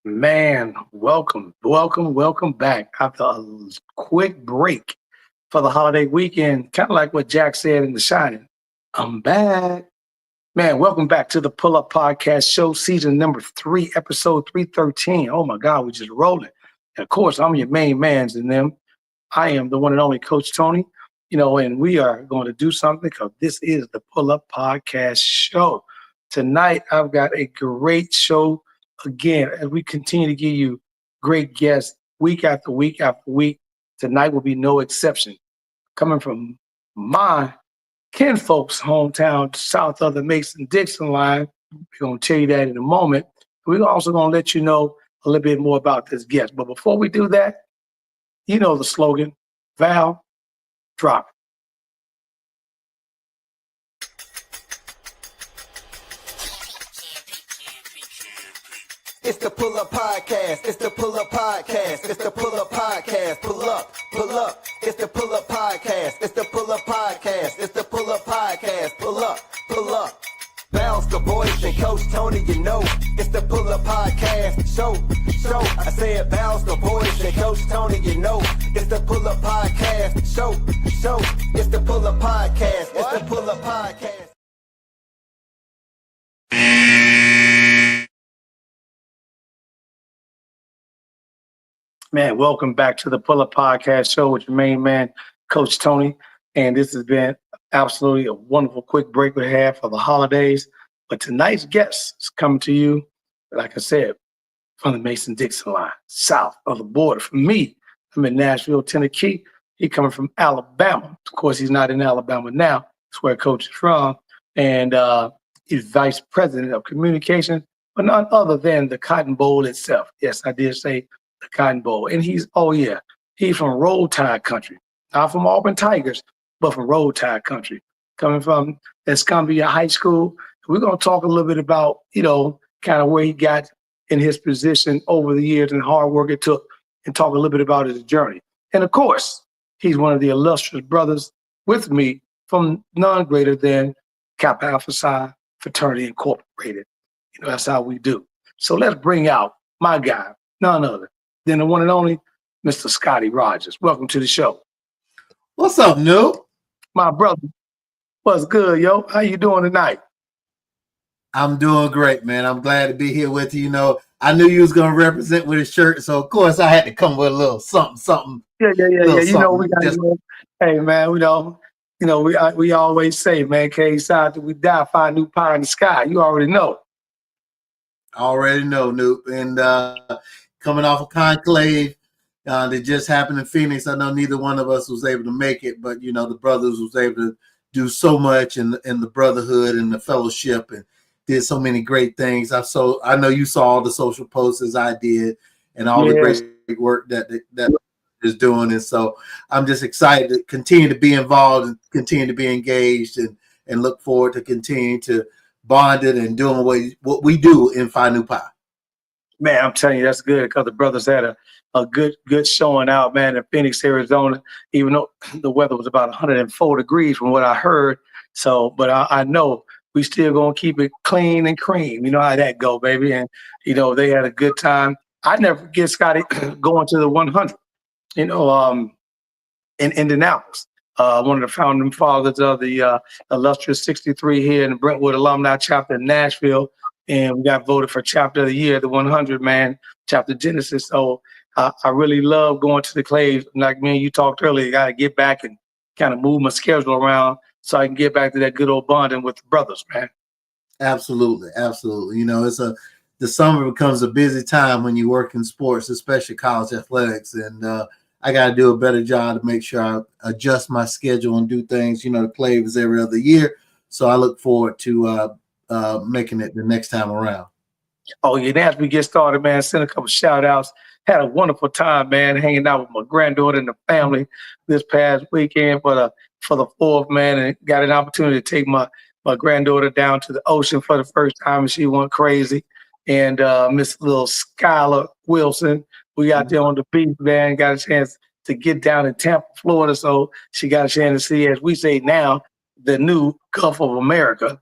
Man, welcome back after a quick break for the holiday weekend. Kind of like what Jack said in The Shining. I'm back. Man, welcome back to the Pull Up Podcast Show, season number 3, episode 313. Oh my God, we're just rolling. And of course, I'm your main man's in them. I am the one and only Coach Tony, and we are going to do something because this is the Pull Up Podcast Show. Tonight, I've got a great show again as we continue to give you great guests week after week after week. Tonight will be no exception. Coming from my kinfolks' hometown, south of the Mason-Dixon line. We're going to tell you that in a moment. We're also going to let you know a little bit more about this guest. But before we do that, you know the slogan, Val, drop it. It's the Pull Up Podcast. It's the Pull Up Podcast. It's the Pull Up Podcast. Pull up, pull up. It's the Pull Up Podcast. It's the Pull Up Podcast. It's the Pull Up Podcast. Pull up, pull up. Bounce the voice and Coach Tony, you know. It's the Pull Up Podcast. Show. I said bounce the voice and Coach Tony, you know. It's the Pull Up Podcast. Show. It's the Pull Up Podcast. It's the Pull Up Podcast. Man, welcome back to the Pull Up Podcast Show with your main man, Coach Tony. And this has been absolutely a wonderful quick break we had for the holidays. But tonight's guest is coming to you, like I said, from the Mason-Dixon line, south of the border. For me, I'm in Nashville, Tennessee. He coming from Alabama. Of course, he's not in Alabama now. That's where Coach is from. And he's vice president of communications, but none other than the Cotton Bowl itself. Yes, I did say the Cotton Bowl. And he's from Roll Tide country. Not from Auburn Tigers, but from Roll Tide country. Coming from Escambia High School. We're going to talk a little bit about, kind of where he got in his position over the years and hard work it took, and talk a little bit about his journey. And of course, he's one of the illustrious brothers with me from none greater than Kappa Alpha Psi Fraternity Incorporated. That's how we do. So let's bring out my guy, none other than the one and only Mr. Scottie Rodgers. Welcome to the show. What's up, Noob? My brother, what's good, yo? How you doing tonight? I'm doing great, man. I'm glad to be here with you. I knew you was going to represent with a shirt, so of course I had to come with a little something. Yeah. We got to. Hey, man, we always say, man, K-side till we die, find new pie in the sky. You already know. Already know, Noob. And coming off a conclave that just happened in Phoenix, I know neither one of us was able to make it, but, the brothers was able to do so much in the brotherhood and the fellowship and did so many great things. I know you saw all the social posts as I did and all the great work that is doing. And so I'm just excited to continue to be involved and continue to be engaged and look forward to continuing to bond it and doing what we do in Phi Nu Pi. Man, I'm telling you, that's good because the brothers had a good showing out, man, in Phoenix, Arizona, even though the weather was about 104 degrees from what I heard. So, but I know we still going to keep it clean and cream. You know how that go, baby. And, they had a good time. I never forget Scottie going to the 100, in Indianapolis. One of the founding fathers of the illustrious 63 here in the Brentwood Alumni Chapter in Nashville. And we got voted for Chapter of the Year, the 100, man, Chapter Genesis. So I really love going to the claves. Like me and you talked earlier, I got to get back and kind of move my schedule around so I can get back to that good old bonding with the brothers, man. Absolutely. The summer becomes a busy time when you work in sports, especially college athletics. And I got to do a better job to make sure I adjust my schedule and do things. The clave is every other year. So I look forward to making it the next time around. Oh, yeah. As we get started, man, send a couple shout outs. Had a wonderful time, man, hanging out with my granddaughter and the family this past weekend for the 4th, man, and got an opportunity to take my granddaughter down to the ocean for the first time, and she went crazy. And Miss Little Skylar Wilson, we out there on the beach, man, got a chance to get down in Tampa, Florida, so she got a chance to see, as we say now, the new Gulf of America.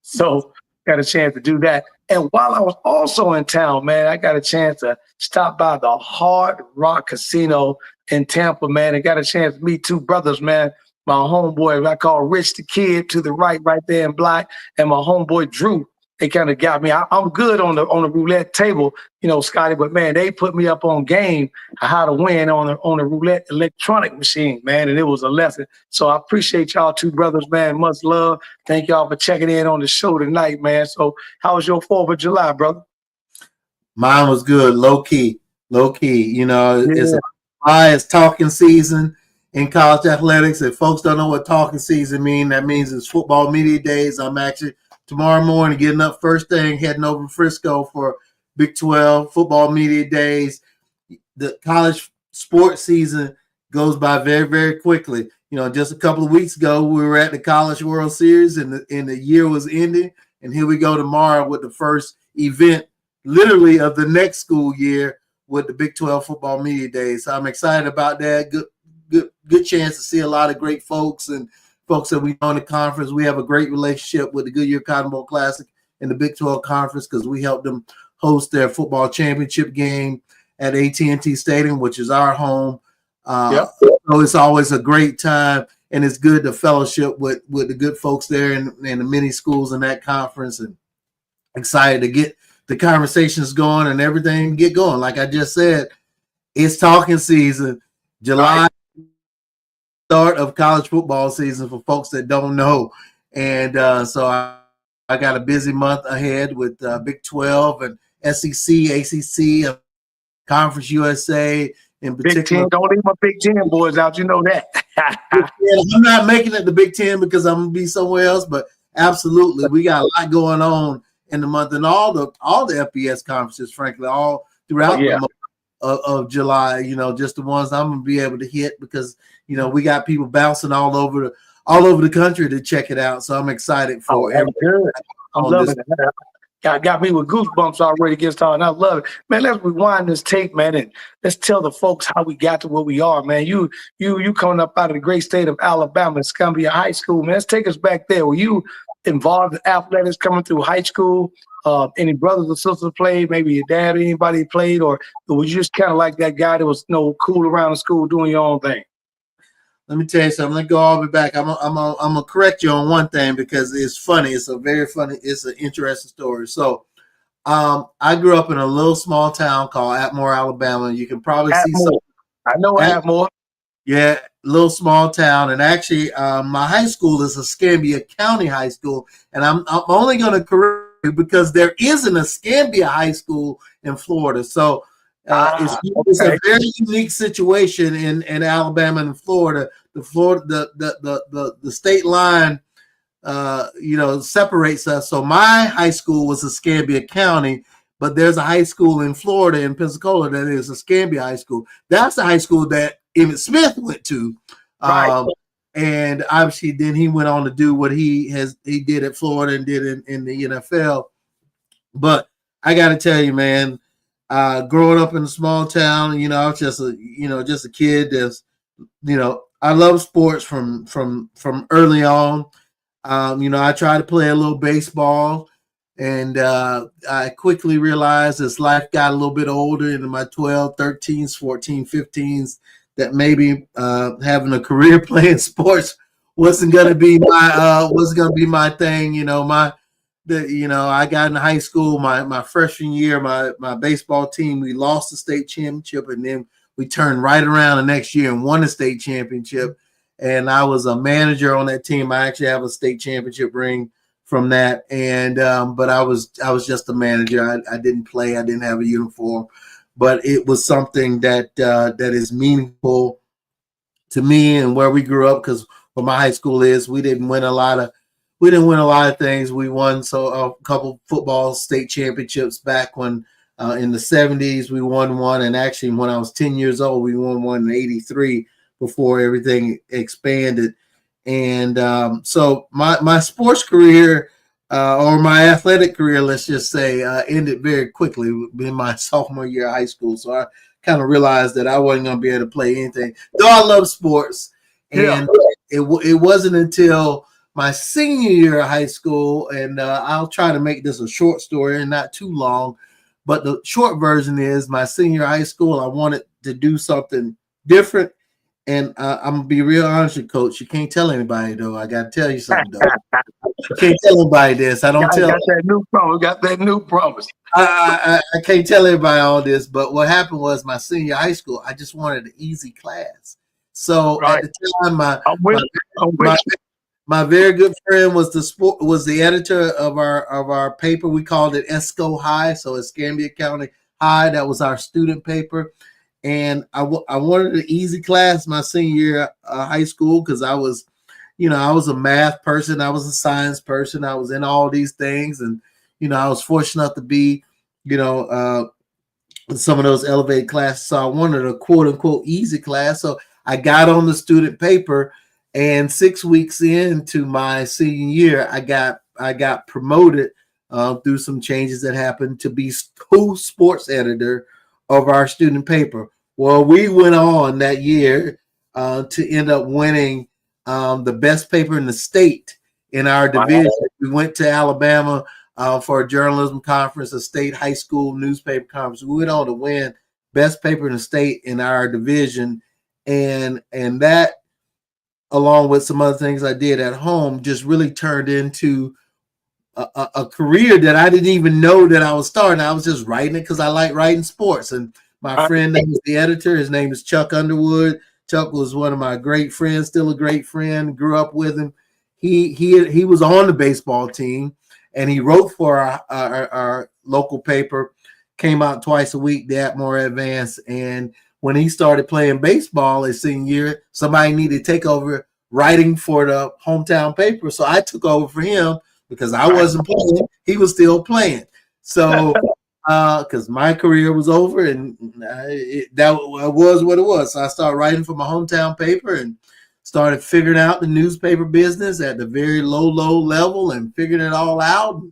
So got a chance to do that. And while I was also in town, man, I got a chance to stop by the Hard Rock Casino in Tampa, man, and got a chance to meet two brothers, man. My homeboy, I call Rich the Kid to the right there in black, and my homeboy Drew. They kind of got me. I'm good on the roulette table, Scotty, but man, they put me up on game how to win on the roulette electronic machine, man, and it was a lesson. So I appreciate y'all two brothers, man. Much love. Thank y'all for checking in on the show tonight, man. So how was your 4th of July, brother? Mine was good, low key. Yeah. It's talking season in college athletics. If folks don't know what talking season means, that means it's football media days. I'm actually tomorrow morning getting up first thing, heading over to Frisco for Big 12 football media days. The college sports season goes by very, very quickly. Just a couple of weeks ago, we were at the College World Series and the year was ending. And here we go tomorrow with the first event literally of the next school year with the Big 12 football media days. So I'm excited about that. Good chance to see a lot of great folks and folks that we know in the conference. We have a great relationship with the Goodyear Cotton Bowl Classic and the Big 12 Conference because we helped them host their football championship game at AT&T Stadium, which is our home. Yep. So it's always a great time, and it's good to fellowship with the good folks there and the many schools in that conference, and excited to get the conversations going and everything get going. Like I just said, it's talking season. July. Right. Start of college football season for folks that don't know. And so I got a busy month ahead with Big 12 and SEC, ACC, Conference USA in particular. Big 10, don't leave my Big 10 boys out. You know that. I'm not making it the Big 10 because I'm going to be somewhere else, but absolutely. We got a lot going on in the month, and all the FBS conferences, frankly, all throughout the month of July, just the ones I'm going to be able to hit because, we got people bouncing all over the country to check it out. So I'm excited for it. Good. I'm loving it. Got me with goosebumps already against all, and I love it. Man, let's rewind this tape, man, and let's tell the folks how we got to where we are, man. You coming up out of the great state of Alabama, Escambia High School, man. Let's take us back there. Were you involved in athletics coming through high school? Any brothers or sisters played? Maybe your dad or anybody played? Or was you just kind of like that guy that was cool around the school doing your own thing? Let me tell you something. Let's go all the way back. I'm gonna correct you on one thing because it's funny. It's a very funny. It's an interesting story. So, I grew up in a little small town called Atmore, Alabama. You can probably see some. I know Atmore. Yeah, little small town, and actually, my high school is Escambia County High School, and I'm only gonna correct you because there is an Escambia High School in Florida. So. It's a very unique situation in Alabama and Florida. The state line, separates us. So my high school was Escambia County, but there's a high school in Florida in Pensacola that is Escambia High School. That's the high school that Emmitt Smith went to, right. And obviously then he went on to do what he did at Florida and did in the NFL. But I got to tell you, man. Growing up in a small town, I was just a kid that's, I love sports from early on. I tried to play a little baseball, and I quickly realized as life got a little bit older into my 12, 13s, 14, 15s, that maybe having a career playing sports wasn't going to be my thing. I got in high school, my freshman year, my baseball team, we lost the state championship, and then we turned right around the next year and won the state championship. And I was a manager on that team. I actually have a state championship ring from that. And but I was just a manager. I didn't play. I didn't have a uniform, but it was something that is meaningful to me and where we grew up, because where my high school is, we didn't win a lot of things. We won a couple football state championships back when in the 70s we won one, and actually when I was 10 years old we won one in 83 before everything expanded. And so my sports career or my athletic career, let's just say, ended very quickly in my sophomore year of high school. So I kind of realized that I wasn't going to be able to play anything, though I love sports. And it wasn't until my senior year of high school, and I'll try to make this a short story and not too long, but the short version is my senior year of high school, I wanted to do something different. And I'm going to be real honest with you, Coach. You can't tell anybody, though. I got to tell you something, though. You can't tell anybody this. I don't tell. Got that new promise. Got that new promise. I can't tell everybody all this, but what happened was my senior high school, I just wanted an easy class. So Right. at the time, I'm my very good friend was the editor of our paper. We called it ESCO High, so Escambia County High. That was our student paper. And I wanted an easy class my senior year high school because I was a math person. I was a science person. I was in all these things. And, I was fortunate enough to be, in some of those elevated classes. So I wanted a quote unquote easy class. So I got on the student paper, and 6 weeks into my senior year, I got promoted through some changes that happened to be co-sports editor of our student paper. Well, we went on that year to end up winning the best paper in the state in our division. Wow. We went to Alabama for a journalism conference, a state high school newspaper conference. We went on to win best paper in the state in our division, and that, along with some other things I did at home, just really turned into a career that I didn't even know that I was starting. I was just writing it because I like writing sports. And my friend that was the editor, his name is Chuck Underwood. Chuck was one of my great friends, still a great friend. Grew up with him. He was on the baseball team, and he wrote for our local paper. Came out twice a week, the Atmore Advance. And when he started playing baseball his senior year, somebody needed to take over writing for the hometown paper. So I took over for him because I wasn't playing. He was still playing. So because my career was over, and that was what it was. So I started writing for my hometown paper and started figuring out the newspaper business at the very low level and figuring it all out.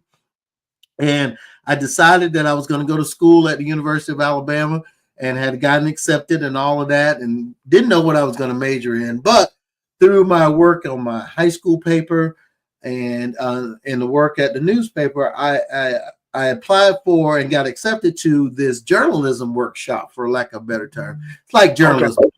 And I decided that I was going to go to school at the University of Alabama and had gotten accepted and all of that, and didn't know what I was going to major in. But through my work on my high school paper and the work at the newspaper, I applied for and got accepted to this journalism workshop, for lack of a better term. It's like journalism. Okay.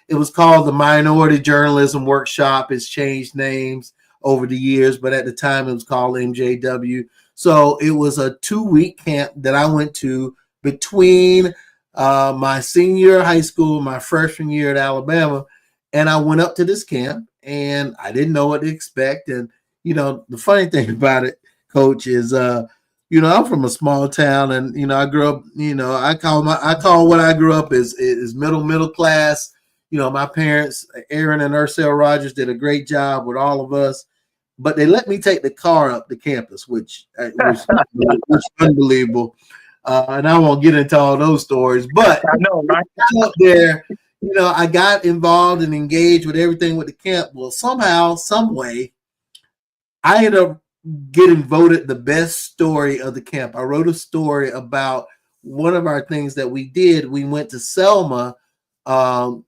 It was called the Minority Journalism Workshop. It's changed names over the years, but at the time it was called MJW. So it was a 2-week camp that I went to between my senior year of high school, my freshman year at Alabama. And I went up to this camp, and I didn't know what to expect. And, the funny thing about it, Coach, is I'm from a small town, and I grew up. I call what I grew up is middle class. My parents, Aaron and Scottie Rodgers, did a great job with all of us, but they let me take the car up the campus, which was unbelievable. And I won't get into all those stories, but I know, right? Up there, I got involved and engaged with everything with the camp. Well, somehow, some way, I ended up getting voted the best story of the camp. I wrote a story about one of our things that we did. We went to Selma to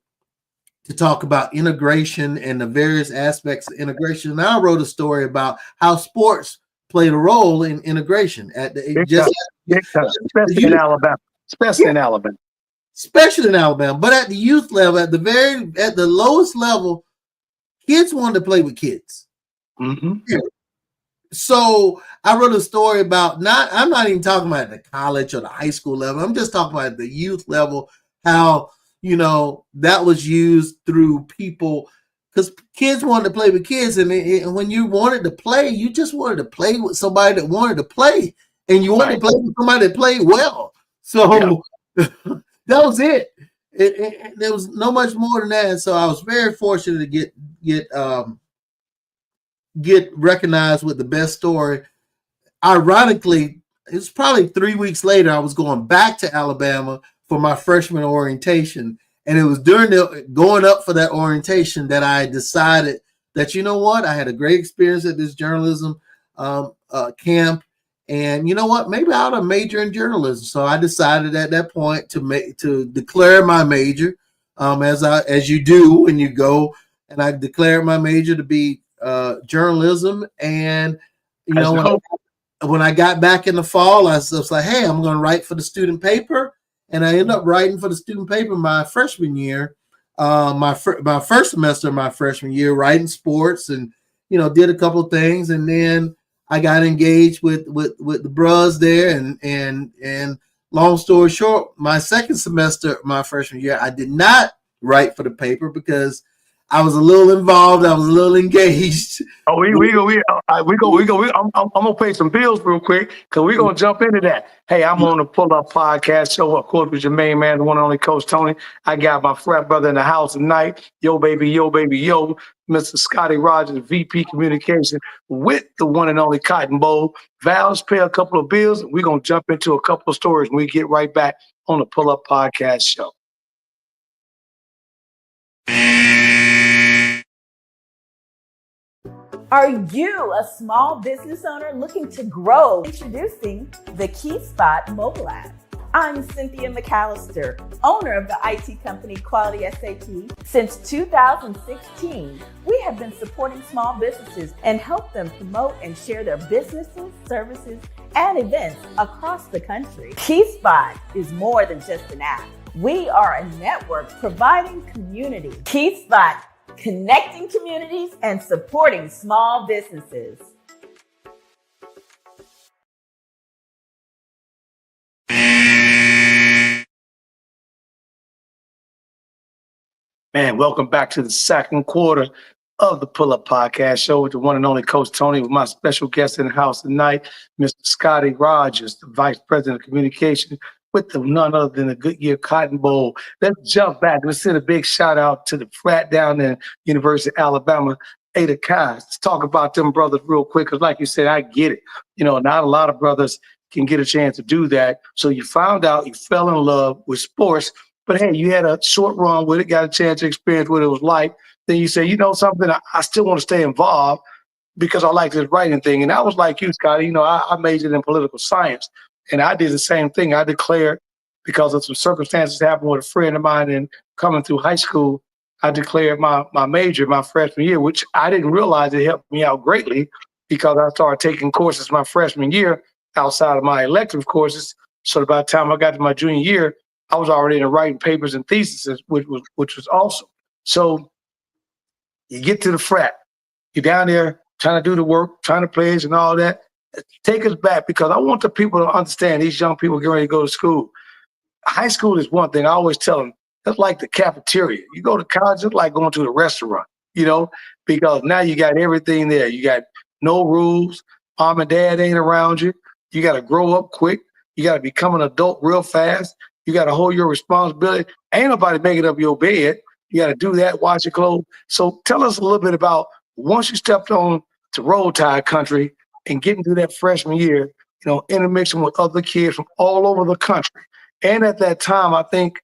talk about integration and the various aspects of integration. And I wrote a story about how sports played a role in integration especially in Alabama. Especially in Alabama. But at the youth level, at the lowest level, kids wanted to play with kids. Mm-hmm. Yeah. So I wrote a story about I'm not even talking about the college or the high school level. I'm just talking about the youth level, how, that was used through people, because kids wanted to play with kids. And when you wanted to play, you just wanted to play with somebody that wanted to play, and you wanted to play with somebody that played well. So that was it. There was no much more than that. So I was very fortunate to get recognized with the best story. Ironically, it's probably 3 weeks later, I was going back to Alabama for my freshman orientation. And it was during going up for that orientation that I decided that, I had a great experience at this journalism camp. And you know what? Maybe I ought to major in journalism. So I decided at that point to declare my major, as you do when you go. And I declared my major to be journalism. And, you That's know, dope. when I got back in the fall, I was like, hey, I'm going to write for the student paper. And I ended up writing for the student paper my freshman year, my first semester of my freshman year, writing sports, and, you know, did a couple of things. And then I got engaged with the bros there. And long story short, my second semester, my freshman year, I did not write for the paper because I was a little involved. I was a little engaged. Oh, I'm gonna pay some bills real quick because we're gonna jump into that. Hey, I'm on the Pull Up Podcast show, of course, with your main man, the one and only Coach Tony. I got my frat brother in the house tonight. Yo, baby, yo, Mr. Scottie Rodgers, VP Communication, with the one and only Cotton Bowl. Val's pay a couple of bills. We're gonna jump into a couple of stories when we get right back on the Pull Up Podcast show. Are you a small business owner looking to grow? Introducing the Key Spot mobile app. I'm Cynthia McAllister, owner of the IT company Quality SAP. Since 2016, we have been supporting small businesses and help them promote and share their businesses, services, and events across the country. Key Spot is more than just an app. We are a network providing community. Key Spot, connecting communities and supporting small businesses. Man, welcome back to the second quarter of the Pull Up Podcast show with the one and only Coach Tony, with my special guest in the house tonight, Mr. Scottie Rodgers, the Vice President of Communication with the none other than the Goodyear Cotton Bowl. Let's jump back. Let's send a big shout out to the frat down in University of Alabama, Ada Chi. Let's talk about them brothers real quick, because like you said, I get it. You know, not a lot of brothers can get a chance to do that. So you found out, you fell in love with sports, but hey, you had a short run with it, got a chance to experience what it was like. Then you say, you know something, I still want to stay involved because I like this writing thing. And I was like you, Scottie, you know, I majored in political science. And I did the same thing. I declared, because of some circumstances happened with a friend of mine and coming through high school, I declared my major my freshman year, which I didn't realize it helped me out greatly, because I started taking courses my freshman year outside of my elective courses. So by the time I got to my junior year, I was already in writing papers and theses, which was awesome. So you get to the frat, you're down there trying to do the work, trying to pledge and all that. Take us back, because I want the people to understand, these young people getting ready to go to school. High school is one thing. I always tell them, it's like the cafeteria. You go to college, it's like going to the restaurant, you know, because now you got everything there. You got no rules. Mom and dad ain't around you. You got to grow up quick. You got to become an adult real fast. You got to hold your responsibility. Ain't nobody making up your bed. You got to do that, wash your clothes. So tell us a little bit about, once you stepped on to Roll Tide country and getting through that freshman year, you know, intermixing with other kids from all over the country. And at that time, I think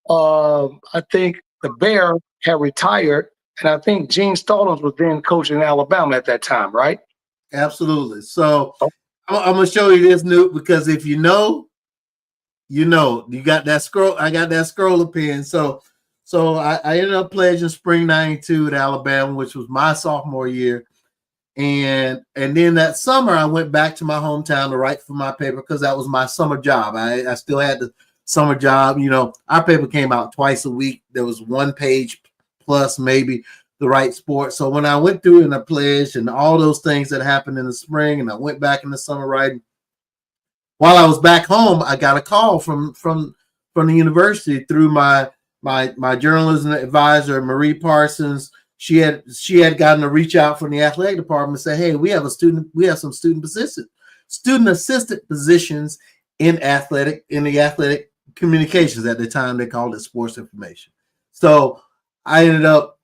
the Bear had retired, and I think Gene Stallings was then coaching Alabama at that time, right? Absolutely. So I'm going to show you this, Newt, because if you know, you know. You got that scroll. I got that scroller pen. So I ended up pledging spring 92 at Alabama, which was my sophomore year. And then that summer, I went back to my hometown to write for my paper, because that was my summer job. I still had the summer job. You know, our paper came out twice a week. There was one page plus maybe the right sport. So when I went through and I pledged and all those things that happened in the spring, and I went back in the summer writing, while I was back home, I got a call from the university through my journalism advisor, Marie Parsons. She had gotten a reach out from the athletic department and say, hey, we have some student assistant positions in the athletic communications. At the time, they called it sports information. So I ended up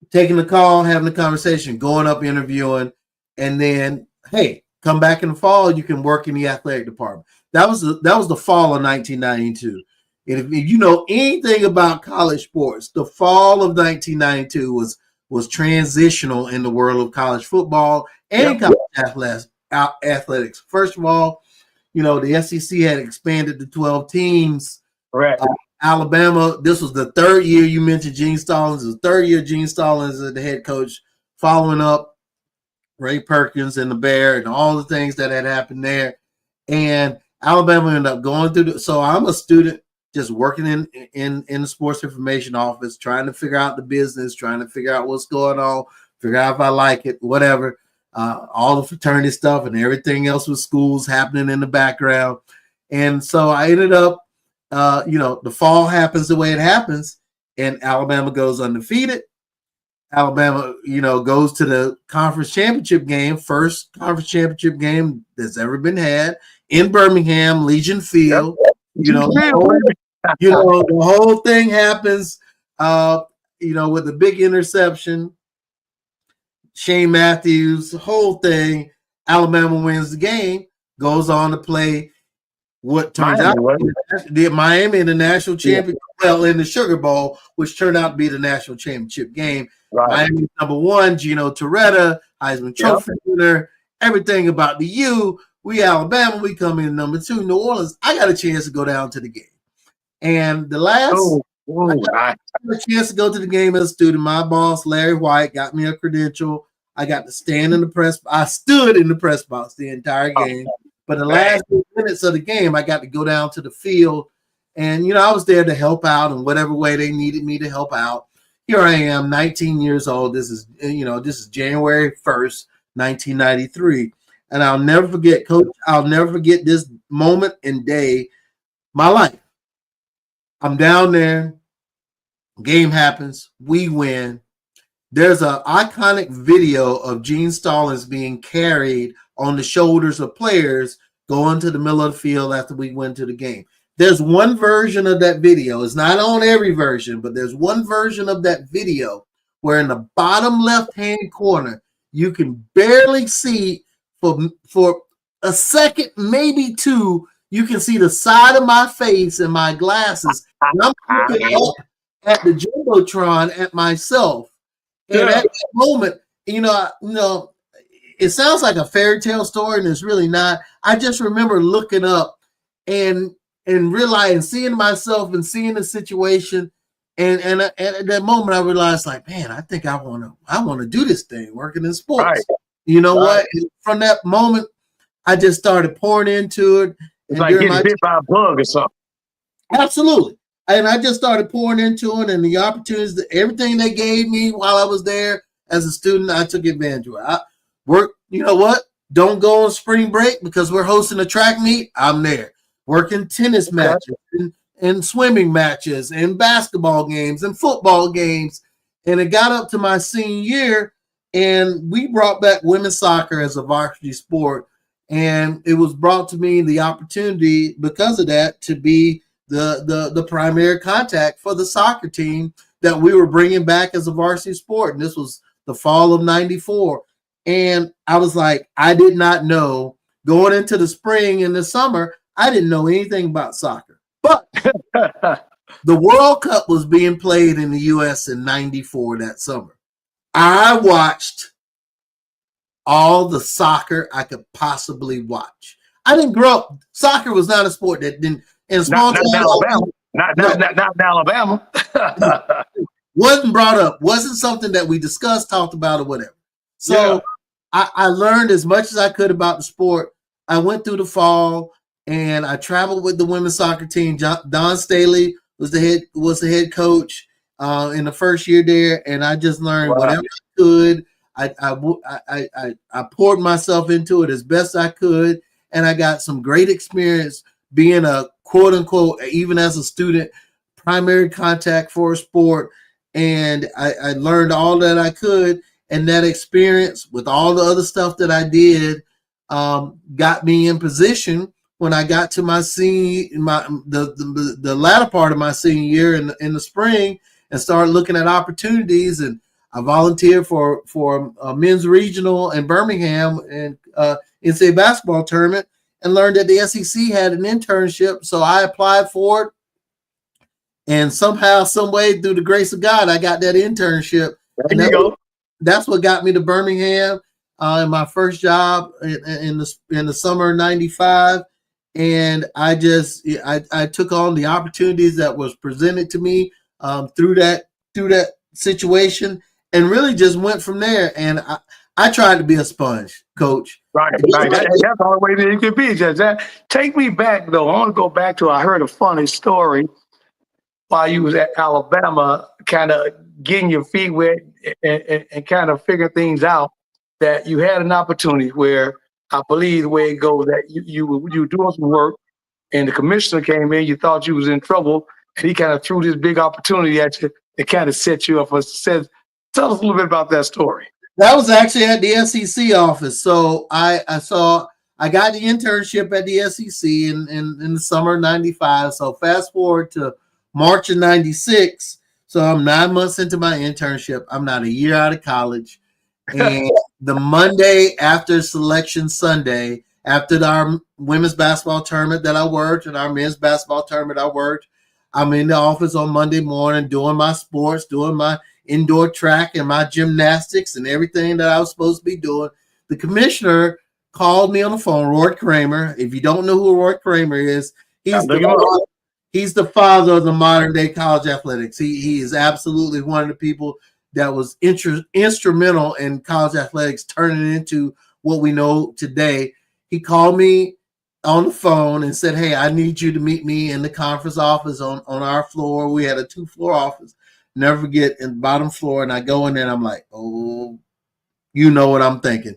taking the call, having the conversation, going up, interviewing, and then, hey, come back in the fall, you can work in the athletic department. That was the fall of 1992. And if you know anything about college sports, the fall of 1992 was transitional in the world of college football and college athletics. First of all, you know, the SEC had expanded to 12 teams. Correct. Alabama, this was the third year. You mentioned Gene Stallings. It was the third year Gene Stallings as the head coach following up Ray Perkins and the Bear and all the things that had happened there. And Alabama ended up going through so I'm a student just working in the sports information office, trying to figure out the business, trying to figure out what's going on, figure out if I like it, whatever. All the fraternity stuff and everything else with schools happening in the background. And so I ended up, the fall happens the way it happens, and Alabama goes undefeated. Alabama, goes to the conference championship game, first conference championship game that's ever been had in Birmingham, Legion Field. The whole thing happens, with the big interception. Shane Matthews, the whole thing. Alabama wins the game, goes on to play what turns out Miami in the national championship, in the Sugar Bowl, which turned out to be the national championship game. Right. Miami number 1, Gino Torretta, Heisman Trophy winner, everything about the U. We Alabama, we come in number 2, New Orleans. I got a chance to go down to the game. And the last I got a chance to go to the game as a student. My boss, Larry White, got me a credential. I got to stand in the press. I stood in the press box the entire game. But the last 2 minutes of the game, I got to go down to the field. And, I was there to help out in whatever way they needed me to help out. Here I am, 19 years old. This is January 1st, 1993. And I'll never forget, Coach, I'll never forget this moment and day, my life. I'm down there. Game happens. We win. There's an iconic video of Gene Stallings being carried on the shoulders of players going to the middle of the field after we went to the game. There's one version of that video. It's not on every version, but there's one version of that video where in the bottom left-hand corner, you can barely see for a second, maybe 2, you can see the side of my face and my glasses. And I'm looking up at the Jumbotron at myself. And at that moment, it sounds like a fairy tale story, and it's really not. I just remember looking up and realizing, seeing myself and seeing the situation. And at that moment, I realized, like, man, I think I want to do this thing, working in sports. Right. You know what? And from that moment, I just started pouring into it. It's like getting bit by a bug or something. Absolutely. And I just started pouring into it, and the opportunities, everything they gave me while I was there as a student, I took advantage of it. I worked, you know what? Don't go on spring break because we're hosting a track meet. I'm there. Working tennis matches and swimming matches and basketball games and football games. And it got up to my senior year, and we brought back women's soccer as a varsity sport. And it was brought to me the opportunity because of that to be the primary contact for the soccer team that we were bringing back as a varsity sport. And this was the fall of 94. And I was like, I did not know going into the spring and the summer, I didn't know anything about soccer. But the World Cup was being played in the U.S. in 94 that summer. I watched all the soccer I could possibly watch. I didn't grow up. Soccer was not a sport that didn't. In small not Alabama. Not Alabama. Wasn't brought up. Wasn't something that we discussed, talked about, or whatever. So I learned as much as I could about the sport. I went through the fall and I traveled with the women's soccer team. Don Staley was the head coach in the first year there, and I just learned whatever I could. I poured myself into it as best I could, and I got some great experience being a quote unquote, even as a student, primary contact for a sport. And I learned all that I could, and that experience with all the other stuff that I did got me in position when I got to my the latter part of my senior year in the spring and started looking at opportunities. And I volunteered for a men's regional in Birmingham and NCAA basketball tournament, and learned that the SEC had an internship. So I applied for it. And somehow, some way, through the grace of God, I got that internship. That's what got me to Birmingham in my first job in the summer of 95. And I took on the opportunities that was presented to me through that situation. and really just went from there. And I tried to be a sponge, Coach. Right. That's the only way that it could be. Just that. Take me back though. I want to go back to. I heard a funny story while you was at Alabama, kind of getting your feet wet and kind of figuring things out. That you had an opportunity where I believe the way it goes that you were doing some work and the commissioner came in. You thought you was in trouble, and he kind of threw this big opportunity at you and kind of set you up for success. Tell us a little bit about that story. That was actually at the SEC office. So I got the internship at the SEC in the summer of 95. So fast forward to March of 96. So I'm 9 months into my internship. I'm not a year out of college. And the Monday after Selection Sunday, after our women's basketball tournament that I worked and our men's basketball tournament I worked, I'm in the office on Monday morning doing my sports, doing my indoor track and my gymnastics and everything that I was supposed to be doing. The commissioner called me on the phone, Roy Kramer. If you don't know who Roy Kramer is, he's the father of the modern day college athletics. He is absolutely one of the people that was instrumental in college athletics turning into what we know today. He called me on the phone and said, hey, I need you to meet me in the conference office on our floor. We had a 2-floor office. Never forget, in the bottom floor, and I go in there and I'm like, oh, you know what I'm thinking.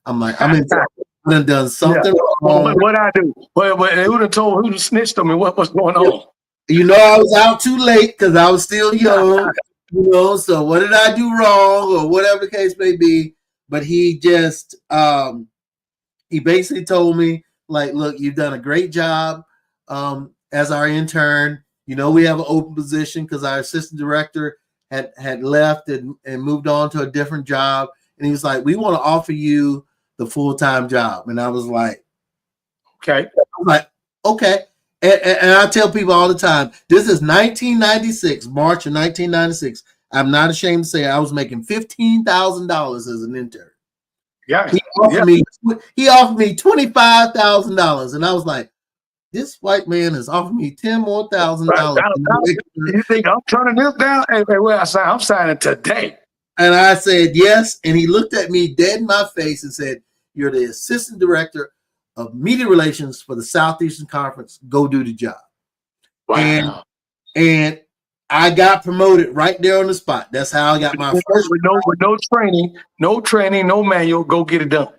I'm like, I'm in trouble. I done something wrong. What I do? Well, they would have told who snitched on me. What was going on? You know, I was out too late because I was still young. You know, so what did I do wrong or whatever the case may be? But he just, he basically told me, like, look, you've done a great job as our intern. You know, we have an open position because our assistant director had left and moved on to a different job. And he was like, we want to offer you the full-time job. And I was like, okay. I'm like, okay. And I tell people all the time, this is 1996, March of 1996. I'm not ashamed to say I was making $15,000 as an intern. Yeah. He offered me $25,000. And I was like, this white man has offered me $10,000 more. You think I'm turning this down? Hey, well, I'm signing today. And I said, yes. And he looked at me dead in my face and said, you're the assistant director of media relations for the Southeastern Conference. Go do the job. Wow. And I got promoted right there on the spot. That's how I got my first. With no training, no manual. Go get it done.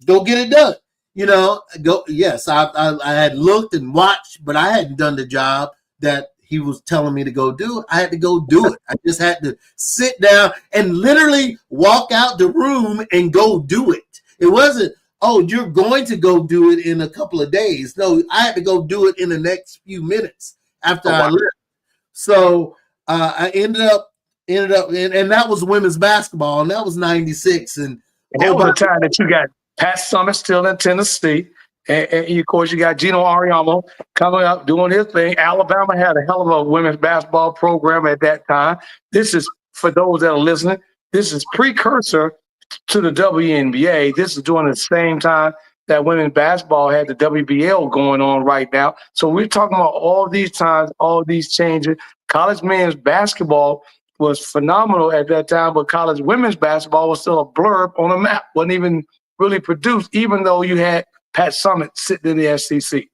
Go get it done. You know, go. Yes, I had looked and watched, but I hadn't done the job that he was telling me to go do. I had to go do it. I just had to sit down and literally walk out the room and go do it. It wasn't, oh, you're going to go do it in a couple of days. No, I had to go do it in the next few minutes after I left. So I ended up, and that was women's basketball, and that was 96. And that was the time that you got Pat Summitt still in Tennessee. And of course, you got Gino Ariamo coming up, doing his thing. Alabama had a hell of a women's basketball program at that time. This is, for those that are listening, this is precursor to the WNBA. This is during the same time that women's basketball had the WBL going on right now. So we're talking about all these times, all these changes. College men's basketball was phenomenal at that time, but college women's basketball was still a blurb on a map, wasn't even really produced, even though you had Pat Summitt sitting in the SEC.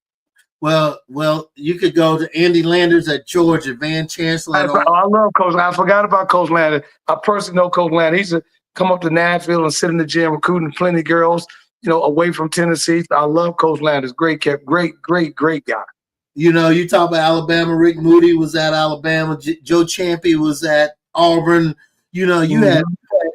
Well, you could go to Andy Landers at Georgia, Van Chancellor. I love Coach. I forgot about Coach Landers. I personally know Coach Landers. He used to come up to Nashville and sit in the gym recruiting plenty of girls, you know, away from Tennessee. I love Coach Landers. Great guy. You know, you talk about Alabama. Rick Moody was at Alabama. Joe Champy was at Auburn. You know, you had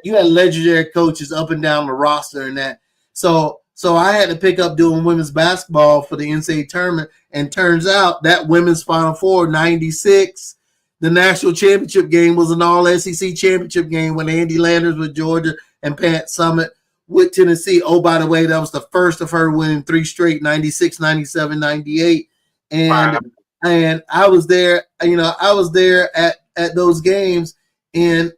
legendary coaches up and down the roster and that. So I had to pick up doing women's basketball for the NCAA tournament, and turns out that women's Final Four, 96, the national championship game was an all-SEC championship game when Andy Landers with Georgia and Pat Summitt with Tennessee. Oh, by the way, that was the first of her winning 3 straight, 96, 97, 98. And I was there, you know, at those games in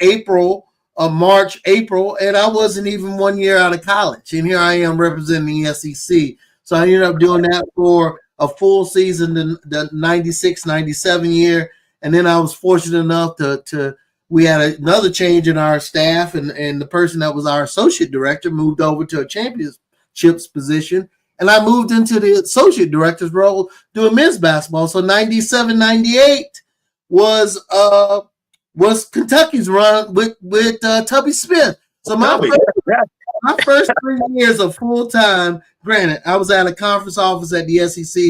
April, March, April, and I wasn't even 1 year out of college. And here I am representing the SEC. So I ended up doing that for a full season, the 96, 97 year. And then I was fortunate enough to we had another change in our staff, and the person that was our associate director moved over to a championships position, and I moved into the associate director's role doing men's basketball. So 97, 98 was Kentucky's run with Tubby Smith. So my first 3 years of full-time, granted, I was at a conference office at the SEC.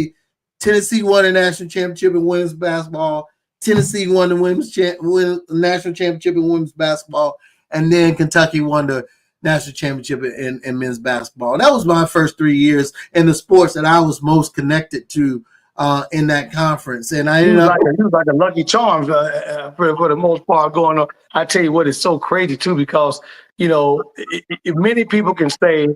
Tennessee won a national championship in women's basketball. Tennessee won the national championship in women's basketball. And then Kentucky won the national championship in men's basketball. And that was my first 3 years in the sports that I was most connected to in that conference. And I ended up like a lucky charm for the most part going on. I tell you what, it's so crazy too, because, if many people can say,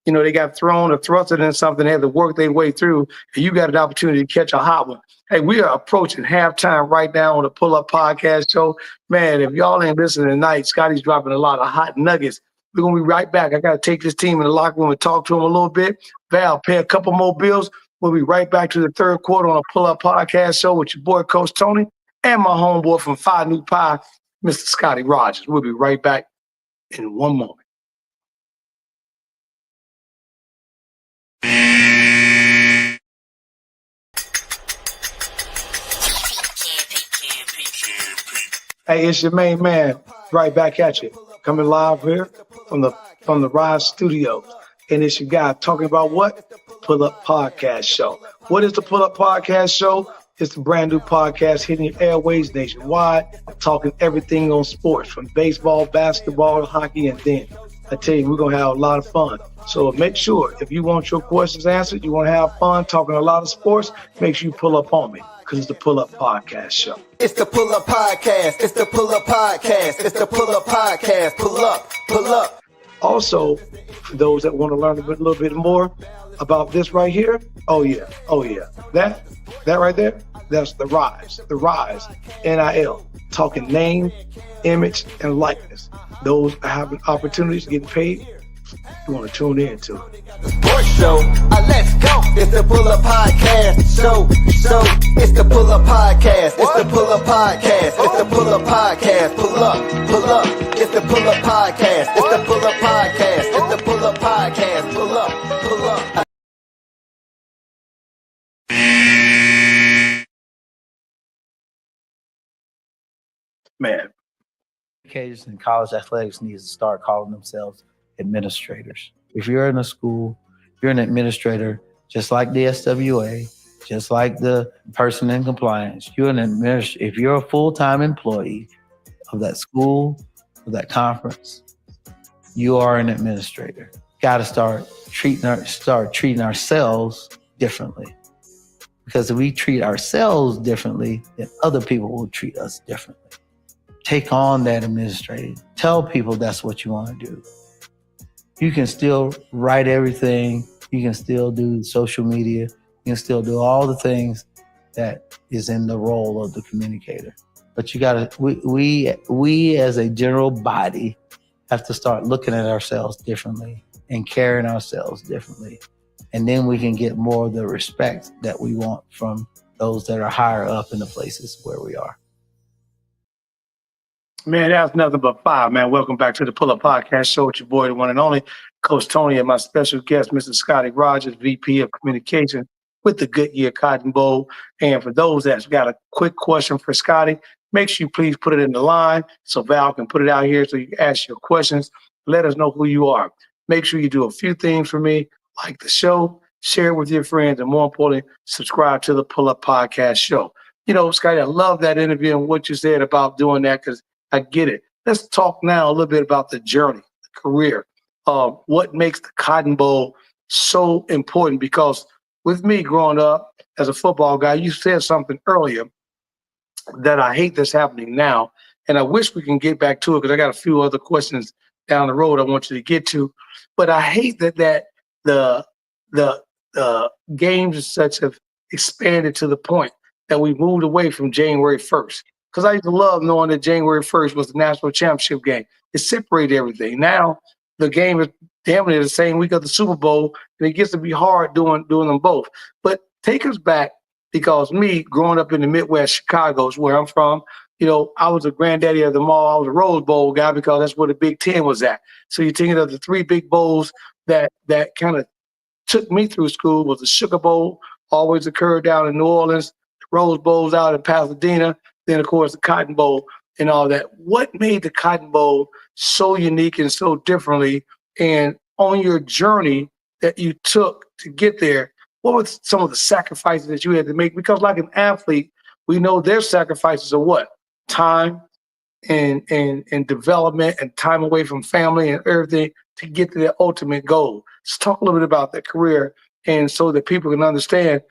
they got thrown or thrusted in something, they had to work their way through, and you got an opportunity to catch a hot one. Hey, we are approaching halftime right now on the Pull Up Podcast Show. Man, if y'all ain't listening tonight, Scottie's dropping a lot of hot nuggets. We're going to be right back. I got to take this team in the locker room and talk to them a little bit. Val, pay a couple more bills. We'll be right back to the third quarter on a Pull Up Podcast Show with your boy, Coach Tony, and my homeboy from Phi Nu Pi, Mr. Scottie Rodgers. We'll be right back in one moment. Hey, it's your main man, right back at you, coming live here from the Rise Studios. And it's your guy talking about what? Pull Up Podcast Show. What is the Pull Up Podcast Show? It's a brand new podcast hitting your airways nationwide, talking everything on sports, from baseball, basketball, hockey, and then. I tell you, we're going to have a lot of fun. So make sure, if you want your questions answered, you want to have fun talking a lot of sports, make sure you pull up on me, because it's the Pull Up Podcast Show. It's the Pull Up Podcast. It's the Pull Up Podcast. It's the Pull Up Podcast. Pull up, pull up. Also, for those that want to learn a little bit more about this right here, oh yeah. That right there, that's the Rise, NIL, talking name, image, and likeness. Those having opportunities, getting paid, you want to tune in to it. Sports show, let's go. It's the Pull Up Podcast show. It's the Pull Up Podcast. It's the Pull Up Podcast. It's the Pull Up Podcast. Pull up. It's the Pull Up Podcast. It's the Pull Up Podcast. It's the Pull Up Podcast. Pull up. Man, educators in college athletics need to start calling themselves administrators. If you're in a school, you're an administrator, just like the SWA, just like the person in compliance. You're an administrator. If you're a full-time employee of that school, of that conference, you are an administrator. Got to start treating ourselves differently. Because if we treat ourselves differently, then other people will treat us differently. Take on that administrating. Tell people that's what you want to do. You can still write everything. You can still do social media. You can still do all the things that is in the role of the communicator. But you gotta, we as a general body have to start looking at ourselves differently and carrying ourselves differently. And then we can get more of the respect that we want from those that are higher up in the places where we are. Man, that's nothing but five, man. Welcome back to the Pull Up Podcast Show with your boy, the one and only Coach Tony, and my special guest, Mr. Scottie Rodgers, VP of Communication with the Goodyear Cotton Bowl. And for those that's got a quick question for Scottie, make sure you please put it in the line so Val can put it out here so you can ask your questions. Let us know who you are. Make sure you do a few things for me, like the show, share it with your friends, and more importantly, subscribe to the Pull Up Podcast Show. You know, Scottie, I love that interview and what you said about doing that, because I get it. Let's talk now a little bit about the journey, the career, what makes the Cotton Bowl so important. Because with me growing up as a football guy, you said something earlier that I hate that's happening now, and I wish we can get back to it because I got a few other questions down the road I want you to get to. But I hate that the games and such have expanded to the point that we moved away from January 1st. Because I used to love knowing that January 1st was the national championship game. It separated everything. Now the game is damn near the same week of the Super Bowl, and it gets to be hard doing them both. But take us back, because me growing up in the Midwest, Chicago is where I'm from. I was a granddaddy of them all. I was a Rose Bowl guy because that's where the Big Ten was at. So you're thinking of the three big bowls that kind of took me through school was the Sugar Bowl, always occurred down in New Orleans, the Rose Bowls out in Pasadena, then of course the Cotton Bowl and all that. What made the Cotton Bowl so unique and so differently? And on your journey that you took to get there, what were some of the sacrifices that you had to make? Because like an athlete, we know their sacrifices are what? Time and development and time away from family and everything to get to their ultimate goal. Let's talk a little bit about that career, and so that people can understand,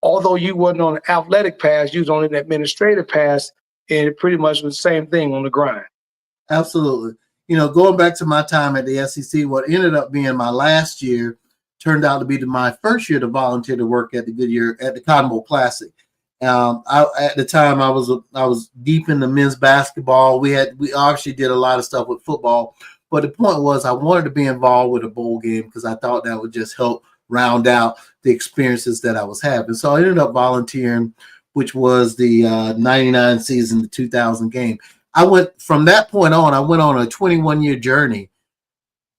although you wasn't on an athletic path, you was on an administrative path, and it pretty much was the same thing on the grind. Absolutely. Going back to my time at the SEC, what ended up being my last year turned out to be my first year to volunteer to work at the Goodyear at the Cotton Bowl Classic. At the time I was deep into men's basketball. We actually did a lot of stuff with football, but the point was I wanted to be involved with a bowl game because I thought that would just help round out the experiences that I was having. So I ended up volunteering, which was the 99 season, the 2000 game. From that point on, I went on a 21-year journey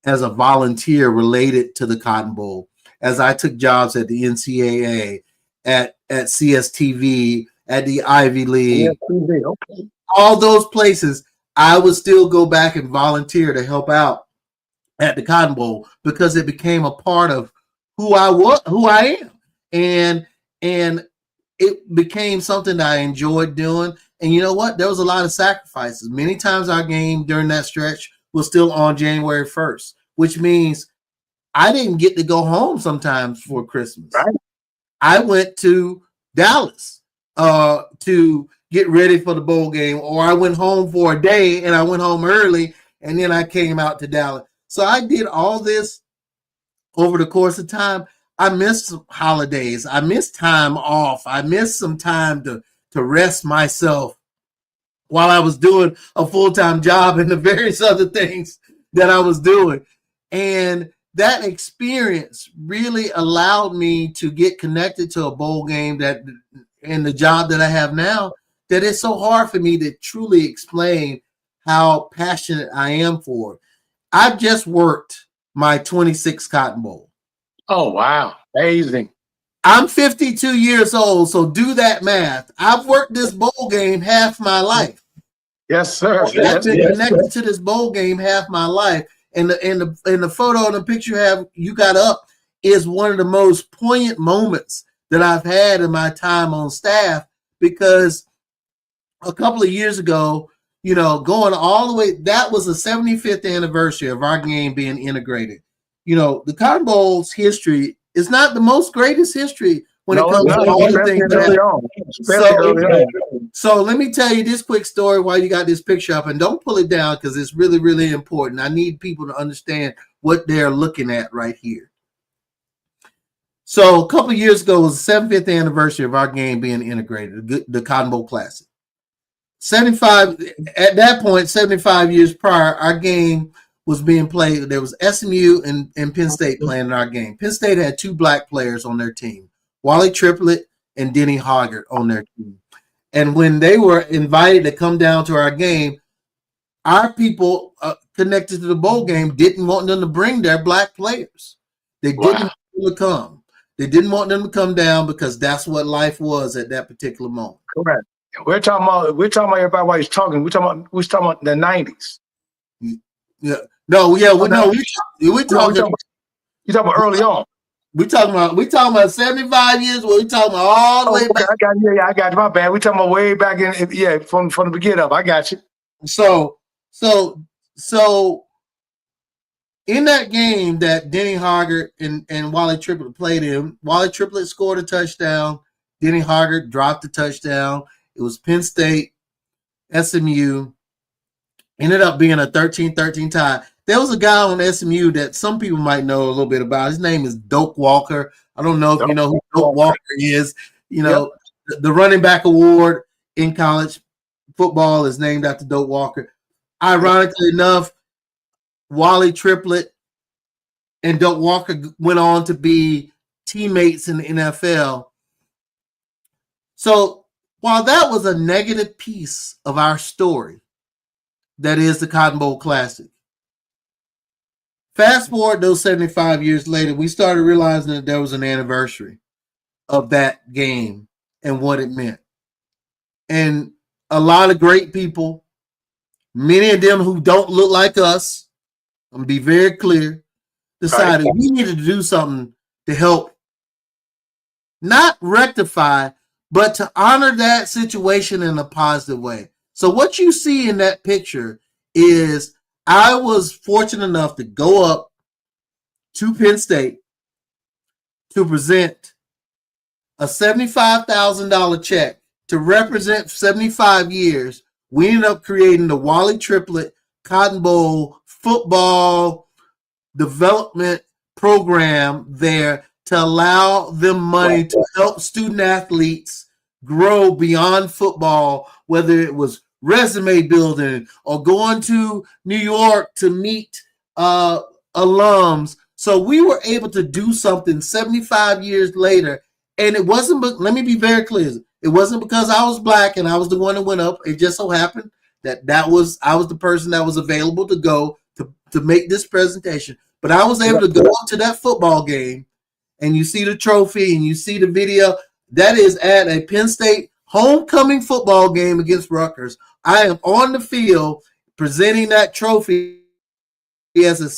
as a volunteer related to the Cotton Bowl, as I took jobs at the NCAA, at CSTV, at the Ivy League, Okay. all those places. I would still go back and volunteer to help out at the Cotton Bowl because it became a part of who I am, and it became something that I enjoyed doing. And you know what? There was a lot of sacrifices. Many times our game during that stretch was still on January 1st, which means I didn't get to go home sometimes for Christmas. Right. I went to Dallas to get ready for the bowl game, or I went home for a day and I went home early and then I came out to Dallas. So I did all this over the course of time. I missed some holidays. I missed time off. I missed some time to rest myself while I was doing a full-time job and the various other things that I was doing. And that experience really allowed me to get connected to a bowl game and the job that I have now, that it's so hard for me to truly explain how passionate I am for it. I've just worked my 26th Cotton Bowl. Oh, wow. Amazing. I'm 52 years old, so do that math. I've worked this bowl game half my life. Yes, sir. I've been connected to this bowl game half my life. And the photo and the picture you got up is one of the most poignant moments that I've had in my time on staff, because a couple of years ago, going all the way, that was the 75th anniversary of our game being integrated. The Cotton Bowl's history is not the most greatest history when it comes to all the things. So let me tell you this quick story while you got this picture up, and don't pull it down because it's really, really important. I need people to understand what they're looking at right here. So a couple of years ago was the 75th anniversary of our game being integrated, the Cotton Bowl Classic. 75 at that point, 75 years prior, our game was being played. There was SMU and Penn State playing in our game. Penn State had two black players on their team, Wally Triplett and Denny Hoggart on their team. And when they were invited to come down to our game, our people connected to the bowl game didn't want them to bring their black players. They didn't want them to come. They didn't want them to come down because that's what life was at that particular moment. Correct. We're talking about everybody while he's talking. We're talking about the 90s. Yeah. No. Yeah. We're talking. You're talking about early on. We talking about 75 years. We talking about all the way back. I got you. My bad. We talking about way back from the beginning up. I got you. So in that game that Denny Hoggart and Wally Triplett played in, Wally Triplett scored a touchdown. Denny Hoggart dropped the touchdown. It was Penn State, SMU. Ended up being a 13-13 tie. There was a guy on SMU that some people might know a little bit about. His name is Doak Walker. I don't know if you know who Doak Walker is. The running back award in college football is named after Doak Walker. Ironically enough, Wally Triplett and Doak Walker went on to be teammates in the NFL. So while that was a negative piece of our story, that is the Cotton Bowl Classic. Fast forward those 75 years later, we started realizing that there was an anniversary of that game and what it meant. And a lot of great people, many of them who don't look like us, I'm going to be very clear, decided we needed to do something to help not rectify, but to honor that situation in a positive way. So what you see in that picture is I was fortunate enough to go up to Penn State to present a $75,000 check to represent 75 years. We ended up creating the Wally Triplet Cotton Bowl football development program there to allow them money to help student athletes grow beyond football, whether it was resume building or going to New York to meet alums. So we were able to do something 75 years later. And it wasn't, let me be very clear, it wasn't because I was black and I was the one that went up. It just so happened that I was the person that was available to go to make this presentation. But I was able to go up to that football game, and you see the trophy and you see the video. That is at a Penn State homecoming football game against Rutgers. I am on the field presenting that trophy to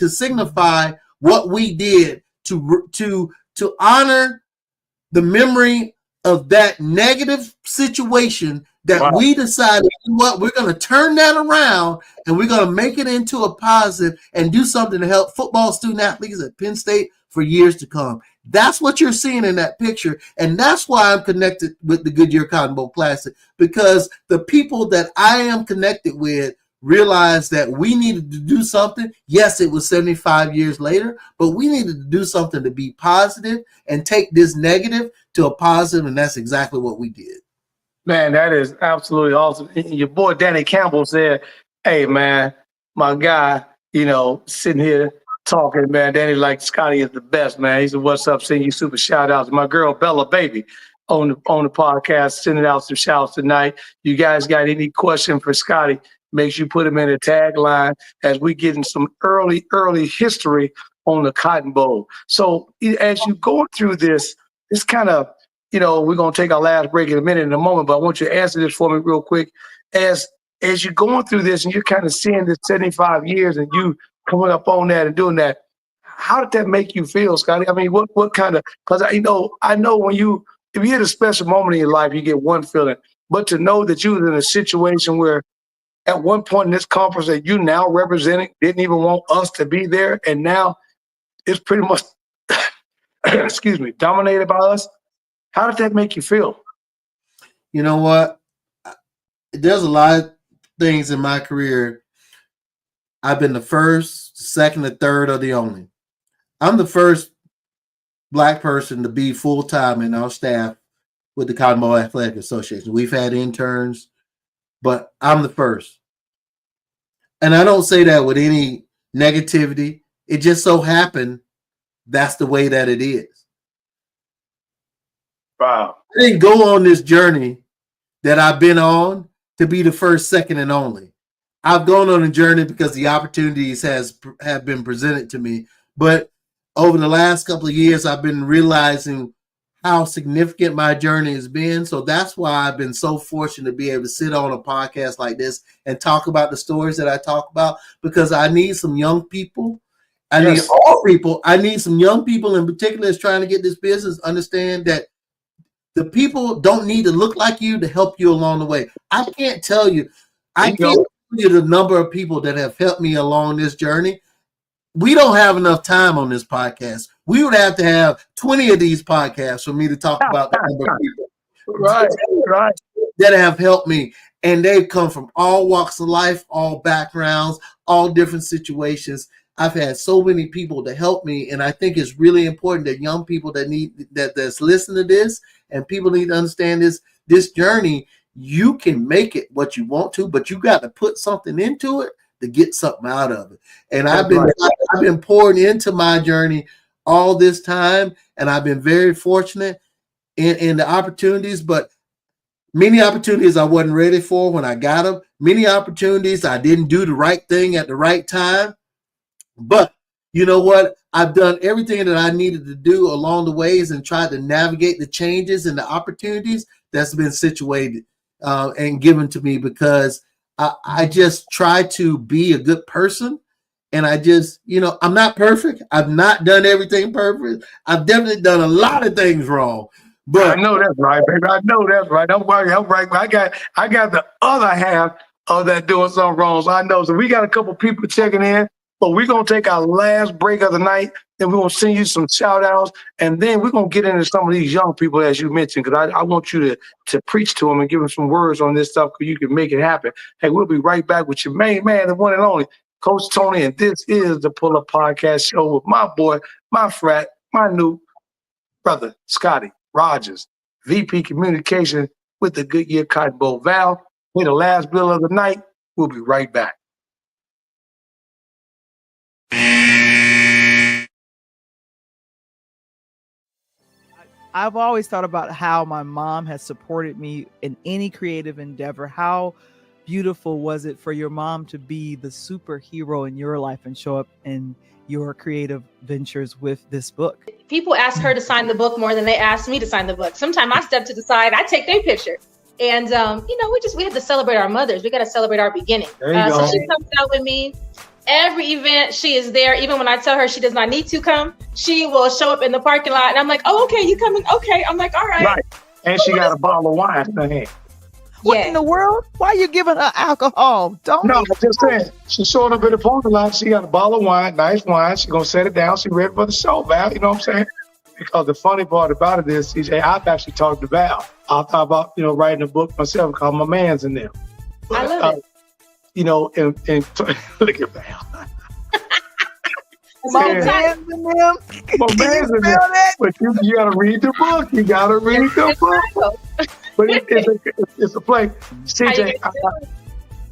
signify what we did to honor the memory of that negative situation that we decided, you know what, we're going to turn that around and we're going to make it into a positive and do something to help football student athletes at Penn State for years to come. That's what you're seeing in that picture. And that's why I'm connected with the Goodyear Cotton Bowl Classic, because the people that I am connected with realized that we needed to do something. Yes, it was 75 years later, but we needed to do something to be positive and take this negative to a positive, and that's exactly what we did. Man, that is absolutely awesome. Your boy Danny Campbell said, hey, man, my guy, sitting here talking, man, Danny, like, Scottie is the best, man. He said, what's up? Sending you super shout-outs. My girl, Bella Baby, on the podcast, sending out some shouts tonight. You guys got any question for Scottie? Make sure you put him in a tagline as we get in some early history on the Cotton Bowl. So as you go through this kind of, we're going to take our last break in a moment, but I want you to answer this for me real quick. As you're going through this and you're kind of seeing this 75 years and you coming up on that and doing that, how did that make you feel, Scottie? I mean, what kind of, because I know if you hit a special moment in your life, you get one feeling, but to know that you was in a situation where at one point in this conference that you now representing didn't even want us to be there, and now it's pretty much, dominated by us. How did that make you feel? You know what? There's a lot of things in my career. I've been the first, second, the third, or the only. I'm the first Black person to be full-time in our staff with the Cotton Bowl Athletic Association. We've had interns, but I'm the first. And I don't say that with any negativity. It just so happened that's the way that it is. Wow. I didn't go on this journey that I've been on to be the first, second, and only. I've gone on a journey because the opportunities have been presented to me. But over the last couple of years, I've been realizing how significant my journey has been. So that's why I've been so fortunate to be able to sit on a podcast like this and talk about the stories that I talk about, because I need some young people. I need all people. I need some young people in particular that's trying to get this business, understand that the people don't need to look like you to help you along the way. I can't tell you the number of people that have helped me along this journey. We don't have enough time on this podcast. We would have to have 20 of these podcasts for me to talk about the number of people right. that have helped me. And they've come from all walks of life, all backgrounds, all different situations. I've had so many people to help me, and I think it's really important that young people that's listening to this, and people need to understand this journey. You can make it what you want to, but you got to put something into it to get something out of it. And I've been pouring into my journey all this time, and I've been very fortunate. in the opportunities, but many opportunities I wasn't ready for when I got them. Many opportunities I didn't do the right thing at the right time. But you know what? I've done everything that I needed to do along the ways and tried to navigate the changes and the opportunities that's been situated and given to me, because I just try to be a good person. And I just, I'm not perfect. I've not done everything perfect. I've definitely done a lot of things wrong. But I know that's right, baby. I know that's right. I'm right. I got the other half of that doing something wrong. So I know. So we got a couple people checking in, but we're gonna take our last break of the night, and we're gonna send you some shout outs, and then we're gonna get into some of these young people as you mentioned, because I want you to preach to them and give them some words on this stuff, because you can make it happen. Hey, we'll be right back with your main man, the one and only Coach Tony, and this is the Pull Up Podcast Show with my boy, my frat, my new brother, Scottie Rodgers, VP Communication with the Goodyear Cotton Bowl. Val, we're the last bill of the night. We'll be right back. I've always thought about how my mom has supported me in any creative endeavor. How beautiful was it for your mom to be the superhero in your life and show up in your creative ventures with this book? People ask her to sign the book more than they ask me to sign the book. Sometimes I step to the side, I take their picture. And, we have to celebrate our mothers. We got to celebrate our beginning. So she comes out with me. Every event, she is there. Even when I tell her she does not need to come, she will show up in the parking lot. And I'm like, oh, okay, you coming? Okay. I'm like, all right. Right. And she got a bottle of wine in her hand. What in the world? Why are you giving her alcohol? No, I'm just saying. She showed up in the parking lot. She got a bottle of wine, nice wine. She's going to set it down. She ready for the show, Val. You know what I'm saying? Because the funny part about it is, CJ, I've actually talked to Val. I thought about, writing a book myself called My Man's in Them. I love it. And look at Val. My man's in them. My man's in them. But you got to read the book. You got to read the book. But it's a play. CJ,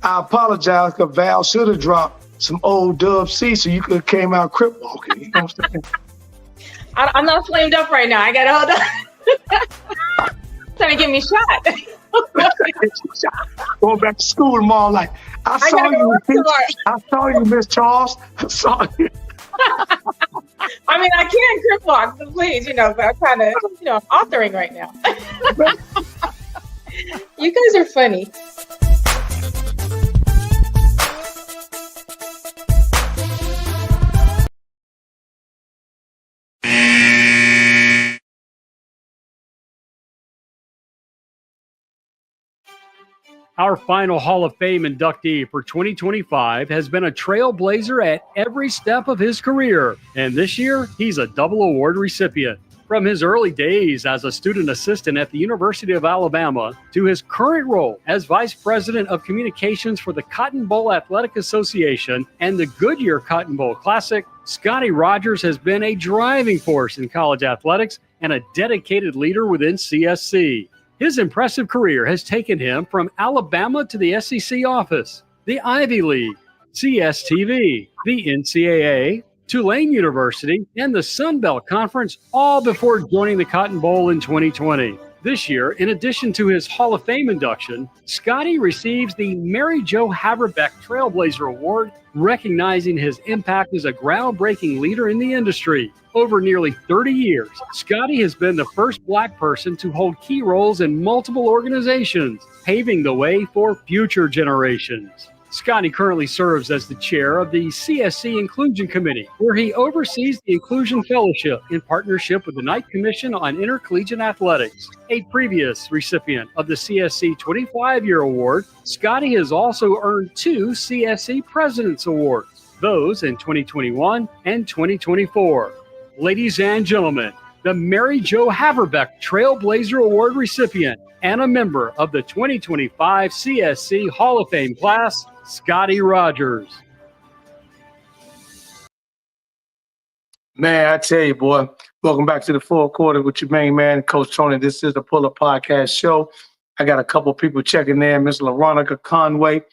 I apologize, because Val should have dropped some old Dub C so you could have came out crip walking. You know what I'm saying? I'm not flamed up right now. I got to hold on. Trying to get me shot. Going back to school tomorrow, like, I saw you, Miss Charles. I saw you. I mean, I can crip walk, so please, but I'm kind of, I'm authoring right now. You guys are funny. Our final Hall of Fame inductee for 2025 has been a trailblazer at every step of his career, and this year he's a double award recipient. From his early days as a student assistant at the University of Alabama to his current role as Vice President of Communications for the Cotton Bowl Athletic Association and the Goodyear Cotton Bowl Classic, Scottie Rodgers has been a driving force in college athletics and a dedicated leader within CSC. His impressive career has taken him from Alabama to the SEC office, the Ivy League, CSTV, the NCAA, Tulane University, and the Sun Belt Conference, all before joining the Cotton Bowl in 2020. This year, in addition to his Hall of Fame induction, Scottie receives the Mary Jo Haverbeck Trailblazer Award, recognizing his impact as a groundbreaking leader in the industry. Over nearly 30 years, Scottie has been the first Black person to hold key roles in multiple organizations, paving the way for future generations. Scottie currently serves as the chair of the CSC Inclusion Committee, where he oversees the Inclusion Fellowship in partnership with the Knight Commission on Intercollegiate Athletics. A previous recipient of the CSC 25-Year Award, Scottie has also earned 2 CSC President's Awards, those in 2021 and 2024. Ladies and gentlemen, the Mary Jo Haverbeck Trailblazer Award recipient and a member of the 2025 CSC Hall of Fame class, Scottie Rodgers. Man, I tell you, boy, welcome back to the fourth quarter with your main man, Coach Tony. This is the Pull Up Podcast Show. I got a couple people checking in. Miss LaRonica Conway,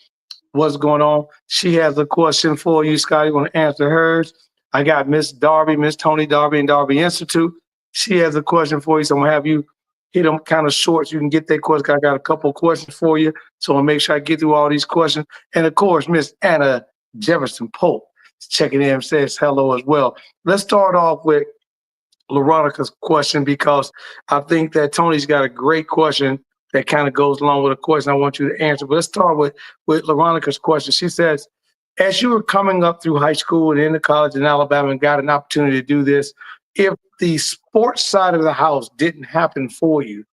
what's going on? She has a question for you, Scottie. Want to answer hers? I got Miss Darby, Miss Tony Darby and Darby Institute. She has a question for you, so I'm going to have you hit them kind of short so you can get that question. I got a couple of questions for you, so I'll make sure I get through all these questions. And of course, Miss Anna Jefferson Pope is checking in and says hello as well. Let's start off with LaRonica's question, because I think that Tony's got a great question that kind of goes along with a question I want you to answer. But let's start with LaRonica's question. She says, as you were coming up through high school and into college in Alabama and got an opportunity to do this, if the sports side of the house didn't happen for you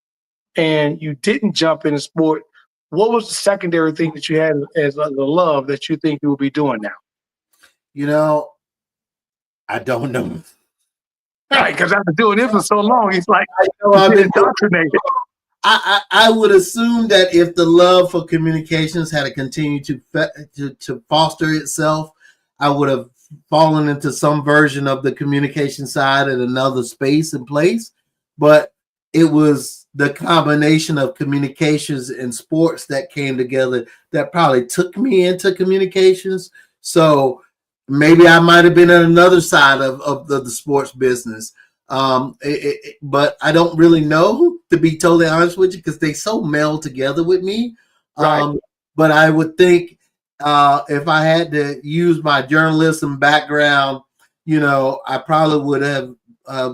and you didn't jump into sport, what was the secondary thing that you had as a love that you think you would be doing now? You know, I don't know. Right, because I've been doing this for so long, it's like I've been indoctrinated. I would assume that if the love for communications had continued to foster itself, I would have fallen into some version of the communication side at another space and place. But it was the combination of communications and sports that came together that probably took me into communications. So maybe I might have been on another side of the sports business. But I don't really know, to be totally honest with you, because they so meld together with me. Right. But I would think if I had to use my journalism background, I probably would have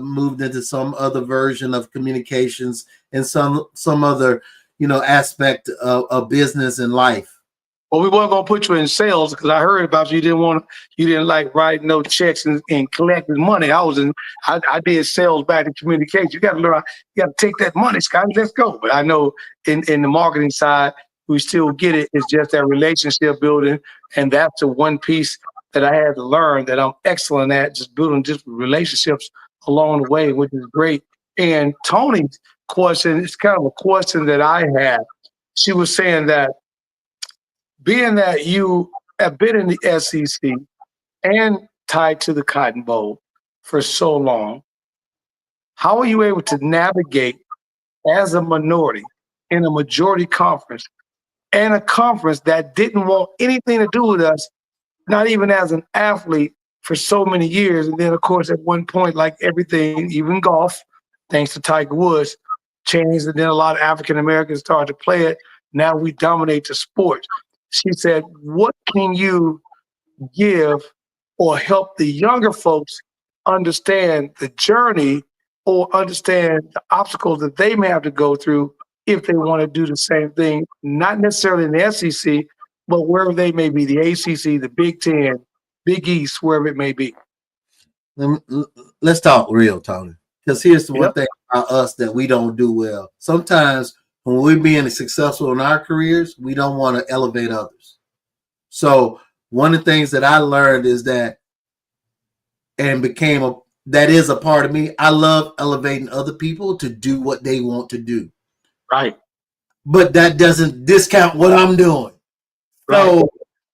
moved into some other version of communications and some other, aspect of business and life. Well, we weren't gonna put you in sales because I heard about you. You didn't like writing no checks and collecting money. I did sales back in communication. You got to learn. You got to take that money, Scottie. Let's go. But I know in the marketing side, we still get it. It's just that relationship building, and that's the one piece that I had to learn that I'm excellent at, just building just relationships along the way, which is great. And Tony's question is kind of a question that I had. She was saying that, being that you have been in the SEC and tied to the Cotton Bowl for so long, how are you able to navigate as a minority in a majority conference and a conference that didn't want anything to do with us, not even as an athlete, for so many years? And then, of course, at one point, like everything, even golf, thanks to Tiger Woods, changed, and then a lot of African Americans started to play it. Now we dominate the sport. She said, what can you give or help the younger folks understand the journey or understand the obstacles that they may have to go through if they want to do the same thing, not necessarily in the SEC, but wherever they may be, the ACC, the Big Ten, Big East, wherever it may be? Let's talk real, Tony, because here's the one thing about us that we don't do well. Sometimes when we're being successful in our careers, we don't want to elevate others. So one of the things that I learned is that, and that is a part of me, I love elevating other people to do what they want to do. Right. But that doesn't discount what I'm doing. Right. So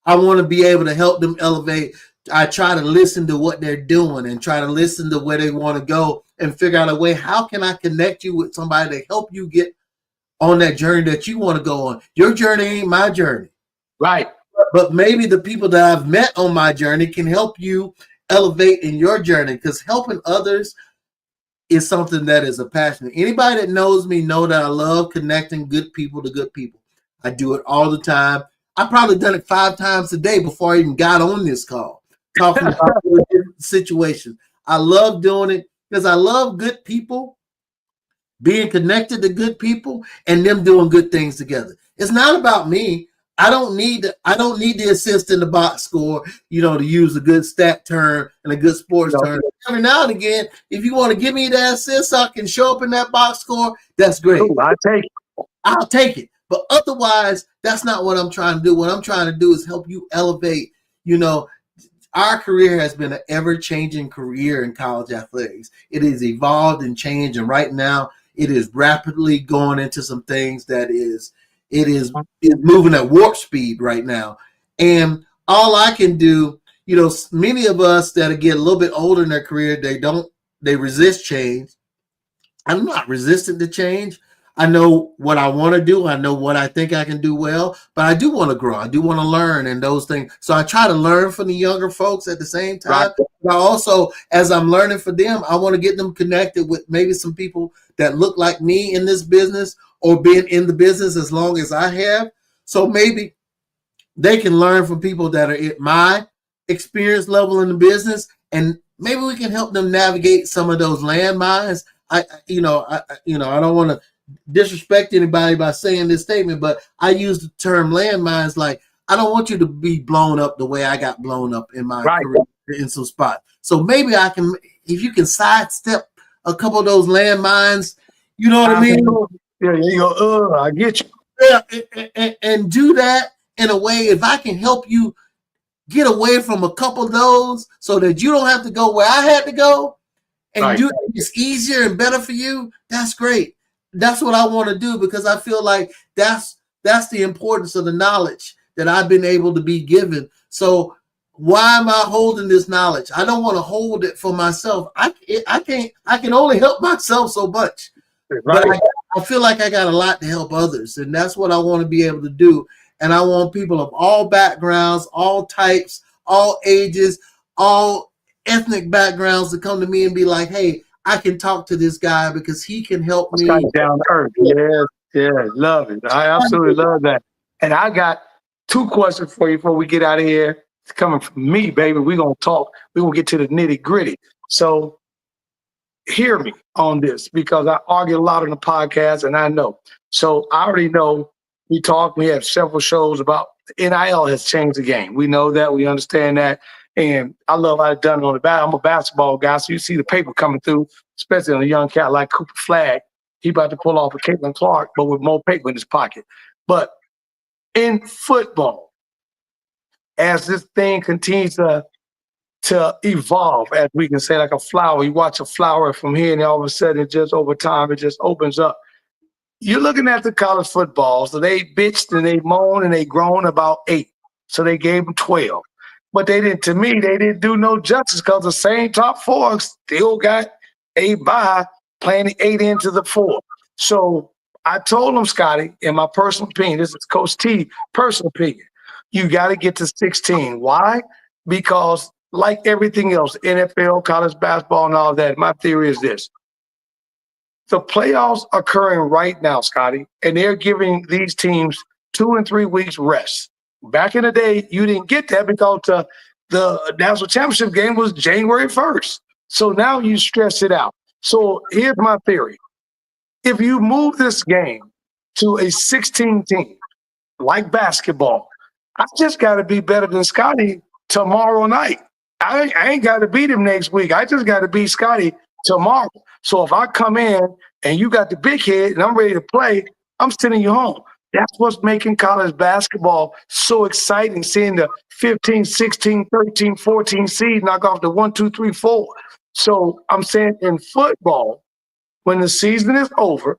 I want to be able to help them elevate. I try to listen to what they're doing and try to listen to where they want to go and figure out a way, how can I connect you with somebody to help you get on that journey that you want to go on. Your journey ain't my journey. Right. But maybe the people that I've met on my journey can help you elevate in your journey, because helping others is something that is a passion. Anybody that knows me know that I love connecting good people to good people. I do it all the time. I've probably done it 5 times a day before I even got on this call, talking about different situations. I love doing it because I love good people, being connected to good people, and them doing good things together. It's not about me. I don't need the assist in the box score, to use a good stat term and a good sports term. Every now and again, if you want to give me that assist so I can show up in that box score, that's great. Ooh, I'll take it. But otherwise, that's not what I'm trying to do. What I'm trying to do is help you elevate. Our career has been an ever-changing career in college athletics. It has evolved and changed, and right now it is rapidly going into some things that is moving at warp speed right now. And all I can do, many of us that get a little bit older in their career, they resist change. I'm not resistant to change. I know what I want to do. I know what I think I can do well, but I do want to grow. I do want to learn and those things. So I try to learn from the younger folks at the same time. Right. But also, as I'm learning for them, I want to get them connected with maybe some people that look like me in this business or been in the business as long as I have. So maybe they can learn from people that are at my experience level in the business, and maybe we can help them navigate some of those landmines. I don't want to disrespect anybody by saying this statement, but I use the term landmines like I don't want you to be blown up the way I got blown up in my career in some spot. So maybe I can, if you can sidestep a couple of those landmines, you know what I mean? Yeah, you go, I get you. Yeah, and do that in a way, if I can help you get away from a couple of those so that you don't have to go where I had to go and do it's easier and better for you, that's great. That's what I want to do because I feel like that's the importance of the knowledge that I've been able to be given. So why am I holding this knowledge? I don't want to hold it for myself. I can only help myself so much. Right. But I feel like I got a lot to help others, and that's what I want to be able to do. And I want people of all backgrounds, all types, all ages, all ethnic backgrounds to come to me and be like, hey, I can talk to this guy because he can help me. Down to earth. Yeah, love it. I absolutely love that. And I got 2 questions for you before we get out of here. It's coming from me, baby. We're going to talk. We're going to get to the nitty gritty. So hear me on this because I argue a lot on the podcast and I know. So I already know we have several shows about NIL has changed the game. We know that. We understand that. And I love how it's done on the bat. I'm a basketball guy, so you see the paper coming through, especially on a young cat like Cooper Flagg. He about to pull off a Caitlin Clark, but with more paper in his pocket. But in football, as this thing continues to evolve, as we can say, like a flower, you watch a flower from here, and all of a sudden, it just over time, it just opens up. You're looking at the college football, so they bitched and they moaned and they groaned about 8. So they gave them 12. But they didn't do no justice because the same top 4 still got a bye playing the 8 into the 4. So I told them, Scottie, in my personal opinion, this is Coach T, personal opinion, you got to get to 16. Why? Because like everything else, NFL, college basketball, and all that, my theory is this. The playoffs are occurring right now, Scottie, and they're giving these teams 2 and 3 weeks rest. Back in the day, you didn't get that because the national championship game was January 1st. So now you stress it out. So here's my theory. If you move this game to a 16 team, like basketball, I just got to be better than Scottie tomorrow night. I ain't got to beat him next week. I just got to beat Scottie tomorrow. So if I come in and you got the big head and I'm ready to play, I'm sending you home. That's what's making college basketball so exciting, seeing the 15, 16, 13, 14 seed knock off the 1, 2, 3, 4. So I'm saying in football, when the season is over,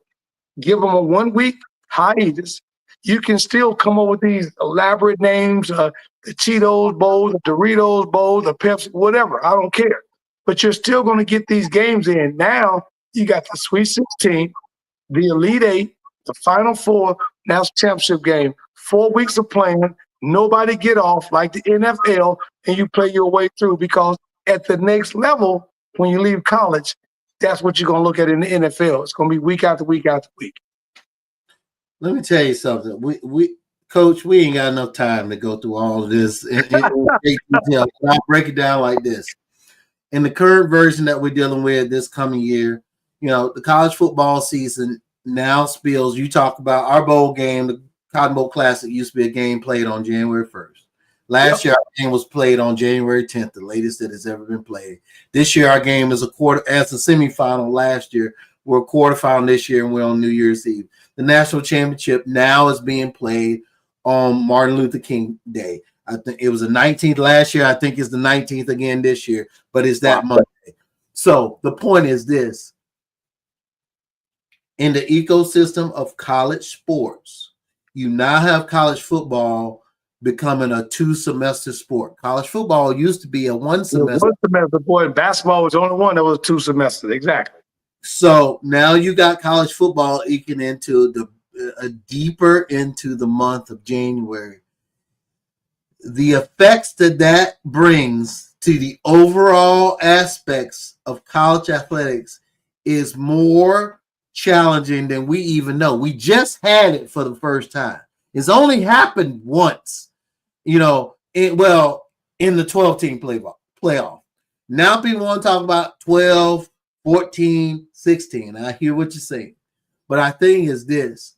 give them a 1-week hiatus. You can still come up with these elaborate names, the Cheetos Bowl, the Doritos Bowl, the Pepsi, whatever. I don't care. But you're still going to get these games in. Now you got the Sweet 16, the Elite 8, the Final 4, national championship game, 4 weeks of playing, nobody get off like the NFL, and you play your way through because at the next level, when you leave college, that's what you're going to look at in the NFL. It's going to be week after week after week. Let me tell you something. Coach, we ain't got enough time to go through all of this in great detail. I'll break it down like this. In the current version that we're dealing with this coming year, the college football season now spills. You talk about our bowl game, the Cotton Bowl Classic used to be a game played on January 1st. Last year, our game was played on January 10th, the latest that has ever been played. This year, our game is a semifinal last year. We're a quarterfinal this year, and we're on New Year's Eve. The national championship now is being played on Martin Luther King Day. I think it was the 19th last year. I think it's the 19th again this year, but it's that Monday. So the point is this. In the ecosystem of college sports, you now have college football becoming a 2-semester sport. College football used to be a 1 semester. 1 semester, boy. Basketball was the only one that was 2 semesters. Exactly. So now you got college football eking into deeper into the month of January. The effects that brings to the overall aspects of college athletics is more challenging than we even know. We just had it for the first time. It's only happened once, in the 12-team playoff. Now people want to talk about 12, 14, 16. I hear what you're saying. But our thing is this.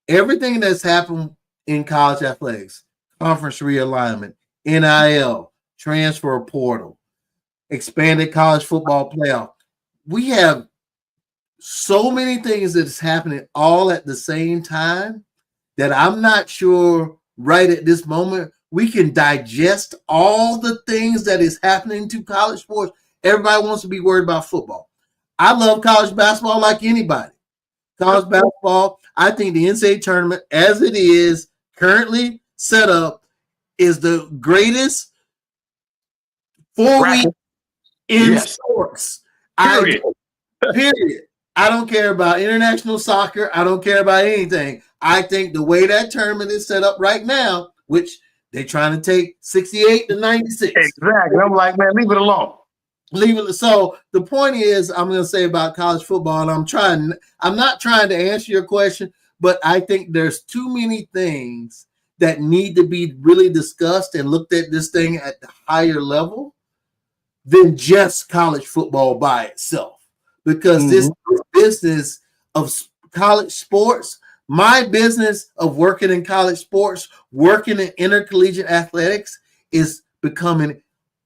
Everything that's happened in college athletics, conference realignment, NIL, transfer portal, expanded college football playoff. We have so many things that's happening all at the same time that I'm not sure right at this moment we can digest all the things that is happening to college sports. Everybody wants to be worried about football. I love college basketball like anybody. College basketball, I think the NCAA tournament, as it is currently set up, is the greatest 4 weeks in sports. Period. I don't care about international soccer. I don't care about anything. I think the way that tournament is set up right now, which they're trying to take 68 to 96. Exactly. I'm like, man, leave it alone. Leave it. So the point is, I'm going to say about college football, and I'm not trying to answer your question, but I think there's too many things that need to be really discussed and looked at this thing at the higher level than just college football by itself. Because this business of college sports, my business of working in college sports, working in intercollegiate athletics is becoming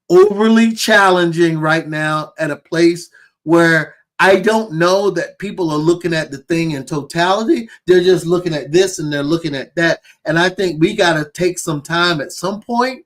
overly challenging right now at a place where I don't know that people are looking at the thing in totality. They're just looking at this and they're looking at that. And I think we got to take some time at some point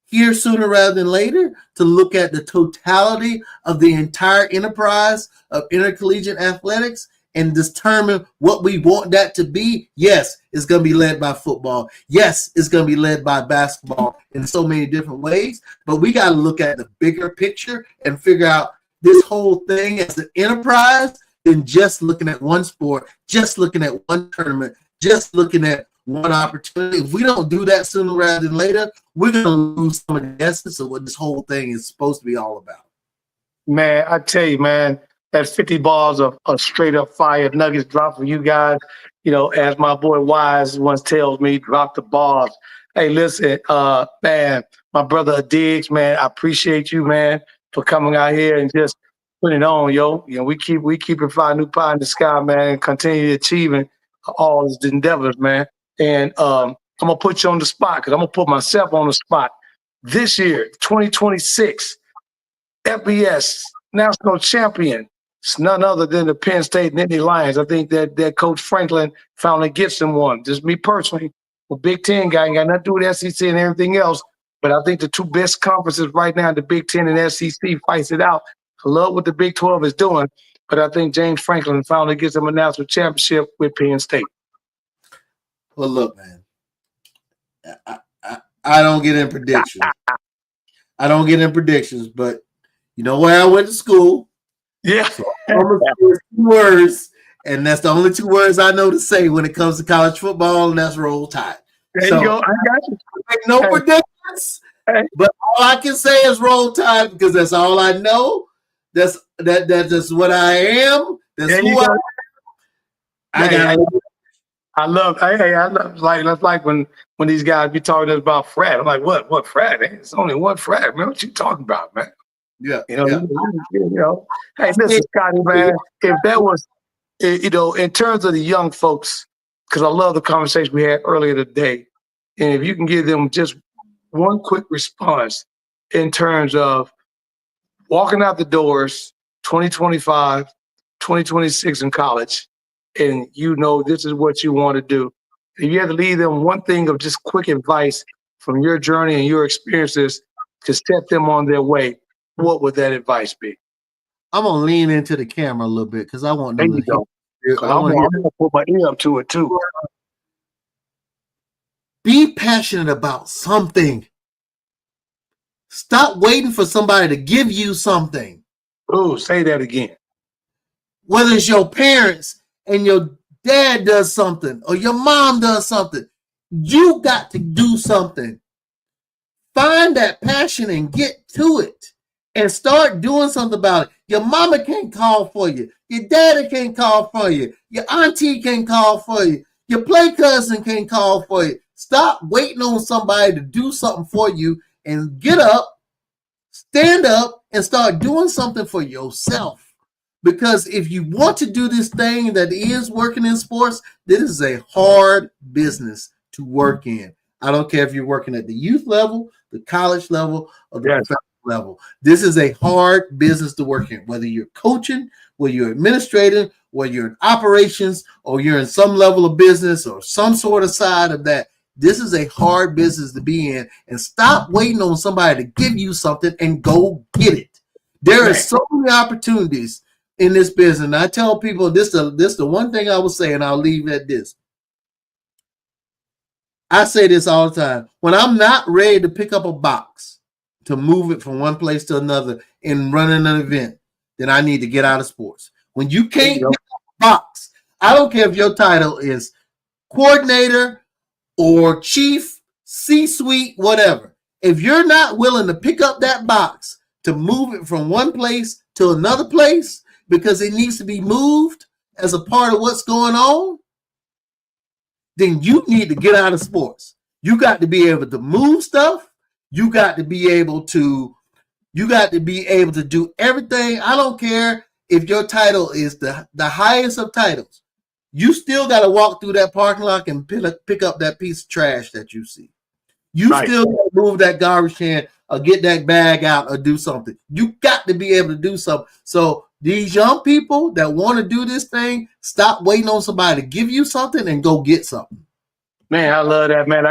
here sooner rather than later to look at the totality of the entire enterprise of intercollegiate athletics and determine what we want that to be. Yes, it's going to be led by football. Yes, it's going to be led by basketball in so many different ways. But we got to look at the bigger picture and figure out this whole thing as an enterprise than just looking at one sport, just looking at one tournament, just looking at one opportunity. If we don't do that sooner rather than later, we're going to lose some of the essence of what this whole thing is supposed to be all about. Man, I tell you, man, that 50 balls of straight up fire nuggets drop for you guys. As my boy Wise once tells me, drop the balls. Hey, listen, man, my brother Diggs, man, I appreciate you, man, for coming out here and just putting it on, yo. We keep it flying new pie in the sky, man, and continue achieving all these endeavors, man. And I'm gonna put you on the spot because I'm gonna put myself on the spot. This year, 2026, FBS national champion. It's none other than the Penn State Nittany Lions. I think that Coach Franklin finally gets them one. Just me personally, a Big Ten guy, ain't got nothing to do with SEC and everything else. But I think the two best conferences right now, the Big Ten and SEC, fights it out. I love what the Big 12 is doing, but I think James Franklin finally gets them a national championship with Penn State. Well, look, man, I don't get in predictions. But you know where I went to school? Yeah. So I'm going to say 2 words, and that's the only 2 words I know to say when it comes to college football, and that's roll tide. There you go. I got you. No predictions, but all I can say is roll tide because that's all I know. That's what I am. That's who I am. I love like when these guys be talking to us about frat. I'm like, what frat? It's only one frat, man. What you talking about, man? Yeah. Hey, listen, Scottie, man, if that was, in terms of the young folks, because I love the conversation we had earlier today, and if you can give them just one quick response in terms of walking out the doors 2025, 2026 in college, and this is what you want to do. If you had to leave them one thing of just quick advice from your journey and your experiences to set them on their way, what would that advice be? I'm going to lean into the camera a little bit because I want them to hear. I'm going to put my ear up to it too. Be passionate about something. Stop waiting for somebody to give you something. Oh, say that again. whether it's your parents and your dad does something or your mom does something, you got to do something. Find that passion and get to it and start doing something about it. Your mama can't call for you. Your daddy can't call for you. Your auntie can't call for you. Your play cousin can't call for you. Stop waiting on somebody to do something for you and get up, stand up, and start doing something for yourself. Because if you want to do this thing that is working in sports, this is a hard business to work in. I don't care if you're working at the youth level, the college level, or the professional level. This is a hard business to work in, whether you're coaching, whether you're administrating, whether you're in operations, or you're in some level of business or some sort of side of that. This is a hard business to be in, and stop waiting on somebody to give you something and go get it. There are so many opportunities in this business. And I tell people this the one thing I will say, and I'll leave at this. I say this all the time. When I'm not ready to pick up a box to move it from one place to another in running an event, then I need to get out of sports. When you can't pick up a box, I don't care if your title is coordinator or chief, C-suite, whatever. If you're not willing to pick up that box to move it from one place to another place because it needs to be moved as a part of what's going on, then you need to get out of sports. You got to be able to move stuff. You got to be able to do everything. I don't care if your title is the highest of titles. You still got to walk through that parking lot and pick up that piece of trash that you see. You still got to move that garbage can or get that bag out or do something. You got to be able to do something. So these young people that want to do this thing, stop waiting on somebody to give you something and go get something. Man, I love that, man.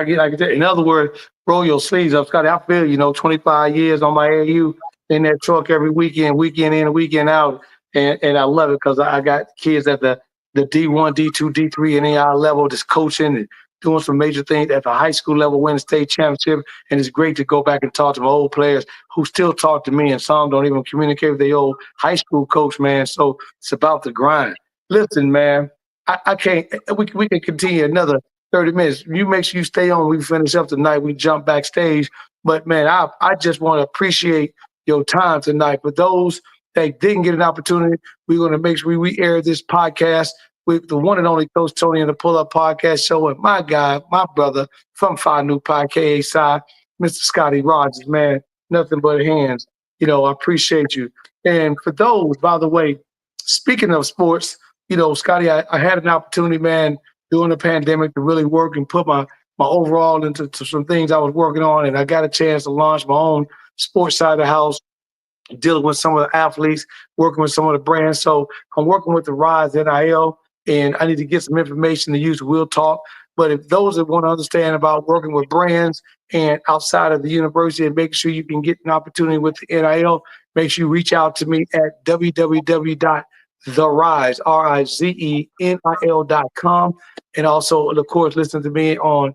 In other words, roll your sleeves up, Scottie. I feel, 25 years on my AU in that truck every weekend in and weekend out. And I love it because I got kids at the D1, D2, D3, and AI level just coaching and doing some major things at the high school level, winning state championship. And it's great to go back and talk to my old players who still talk to me, and some don't even communicate with their old high school coach, man. So it's about the grind. Listen, man, I can't – we can continue another 30 minutes. You make sure you stay on. We finish up tonight. We jump backstage. But, man, I just want to appreciate your time tonight. For those that didn't get an opportunity, we're going to make sure we air this podcast with the one and only Coach Tony and the Pull Up Podcast Show, and my guy, my brother from Phi Nu Pi KSI, Mr. Scottie Rodgers, man, nothing but hands. I appreciate you. And for those, by the way, speaking of sports, Scottie, I had an opportunity, man, during the pandemic to really work and put my overall into some things I was working on, and I got a chance to launch my own sports side of the house, dealing with some of the athletes, working with some of the brands. So I'm working with the Rise NIL, and I need to get some information to use. We'll talk. But if those that want to understand about working with brands and outside of the university and making sure you can get an opportunity with the NIL, make sure you reach out to me at www.therizenil.com. And also, of course, listen to me on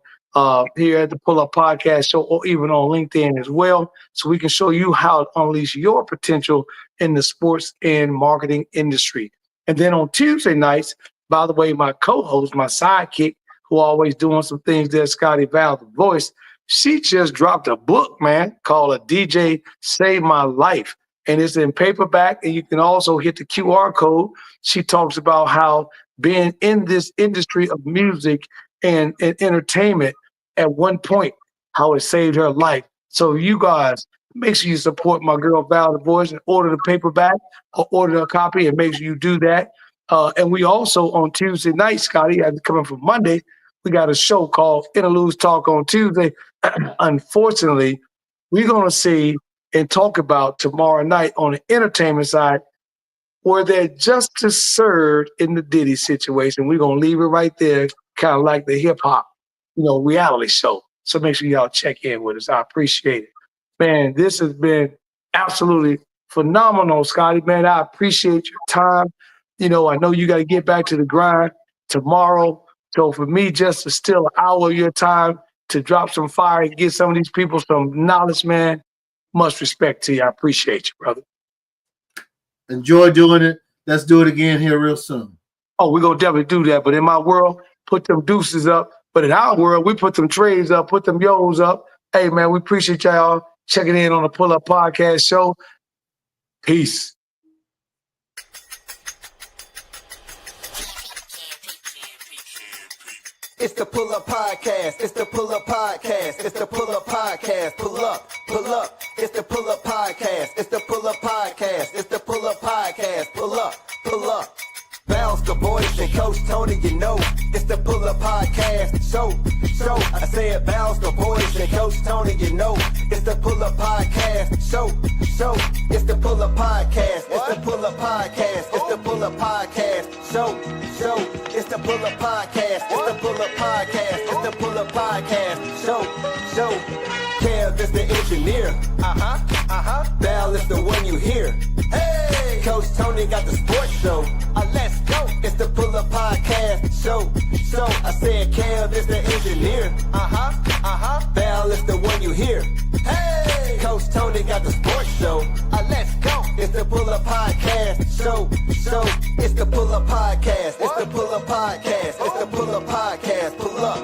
here at the Pull Up Podcast Show, or even on LinkedIn as well, so we can show you how to unleash your potential in the sports and marketing industry. And then on Tuesday nights, by the way, my co-host, my sidekick, who always doing some things there, Scottie Val, the voice, she just dropped a book, man, called A DJ Saved My Life. And it's in paperback, and you can also hit the QR code. She talks about how being in this industry of music and entertainment at one point, how it saved her life. So you guys, make sure you support my girl Val the Voice and order the paperback or order a copy, and make sure you do that. And we also on Tuesday night, Scottie, coming from Monday, we got a show called Interludes Talk on Tuesday. Unfortunately, we're going to see and talk about tomorrow night on the entertainment side where they're justice served in the Diddy situation. We're going to leave it right there, kind of like the hip-hop, reality show. So make sure y'all check in with us. I appreciate it. Man, this has been absolutely phenomenal, Scottie. Man, I appreciate your time. I know you got to get back to the grind tomorrow. So for me, just to steal an hour of your time to drop some fire and give some of these people some knowledge, man, much respect to you. I appreciate you, brother. Enjoy doing it. let's do it again here real soon. Oh, we're going to definitely do that. But in my world, put them deuces up. But in our world, we put them trades up, put them yos up. Hey, man, we appreciate y'all checking in on the Pull Up Podcast show. Peace. It's the Pull Up Podcast. It's the Pull Up Podcast. It's the Pull Up Podcast. Pull up, pull up. It's the Pull Up Podcast. It's the Pull Up Podcast. It's the Pull Up Podcast. Pull up, pull up. Bounce the voice and Coach Tony, you know. It's the Pull Up Podcast. Show. I said bounce the voice and Coach Tony, you know. It's the Pull Up Podcast. Show. It's the Pull Up Podcast. It's the Pull Up Podcast. It's the Pull Up Podcast. Show. It's the Pull Up Podcast. It's the Pull Up Podcast. It's the Pull Up Podcast. Show. Kev is the engineer. Val is the one you hear. Hey, Coach Tony got the sports show. Let's go. It's the Pull Up Podcast. Show. I said Kev is the engineer. Val is the one you hear. Hey, Coach Tony got the sports show. Let's go. It's the Pull Up Podcast. Show. It's the Pull Up Podcast. It's the Pull Up Podcast. It's the Pull Up Podcast. Pull up.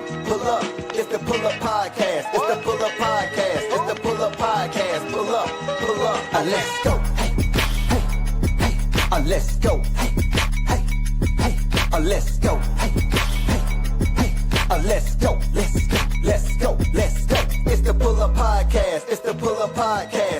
It's the Pull Up Podcast. It's the Pull Up Podcast. It's the Pull Up Podcast. Pull up. Let's go. Hey. Let's go. Hey. Let's go. Hey. Let's go. It's the Pull Up Podcast. It's the Pull Up Podcast.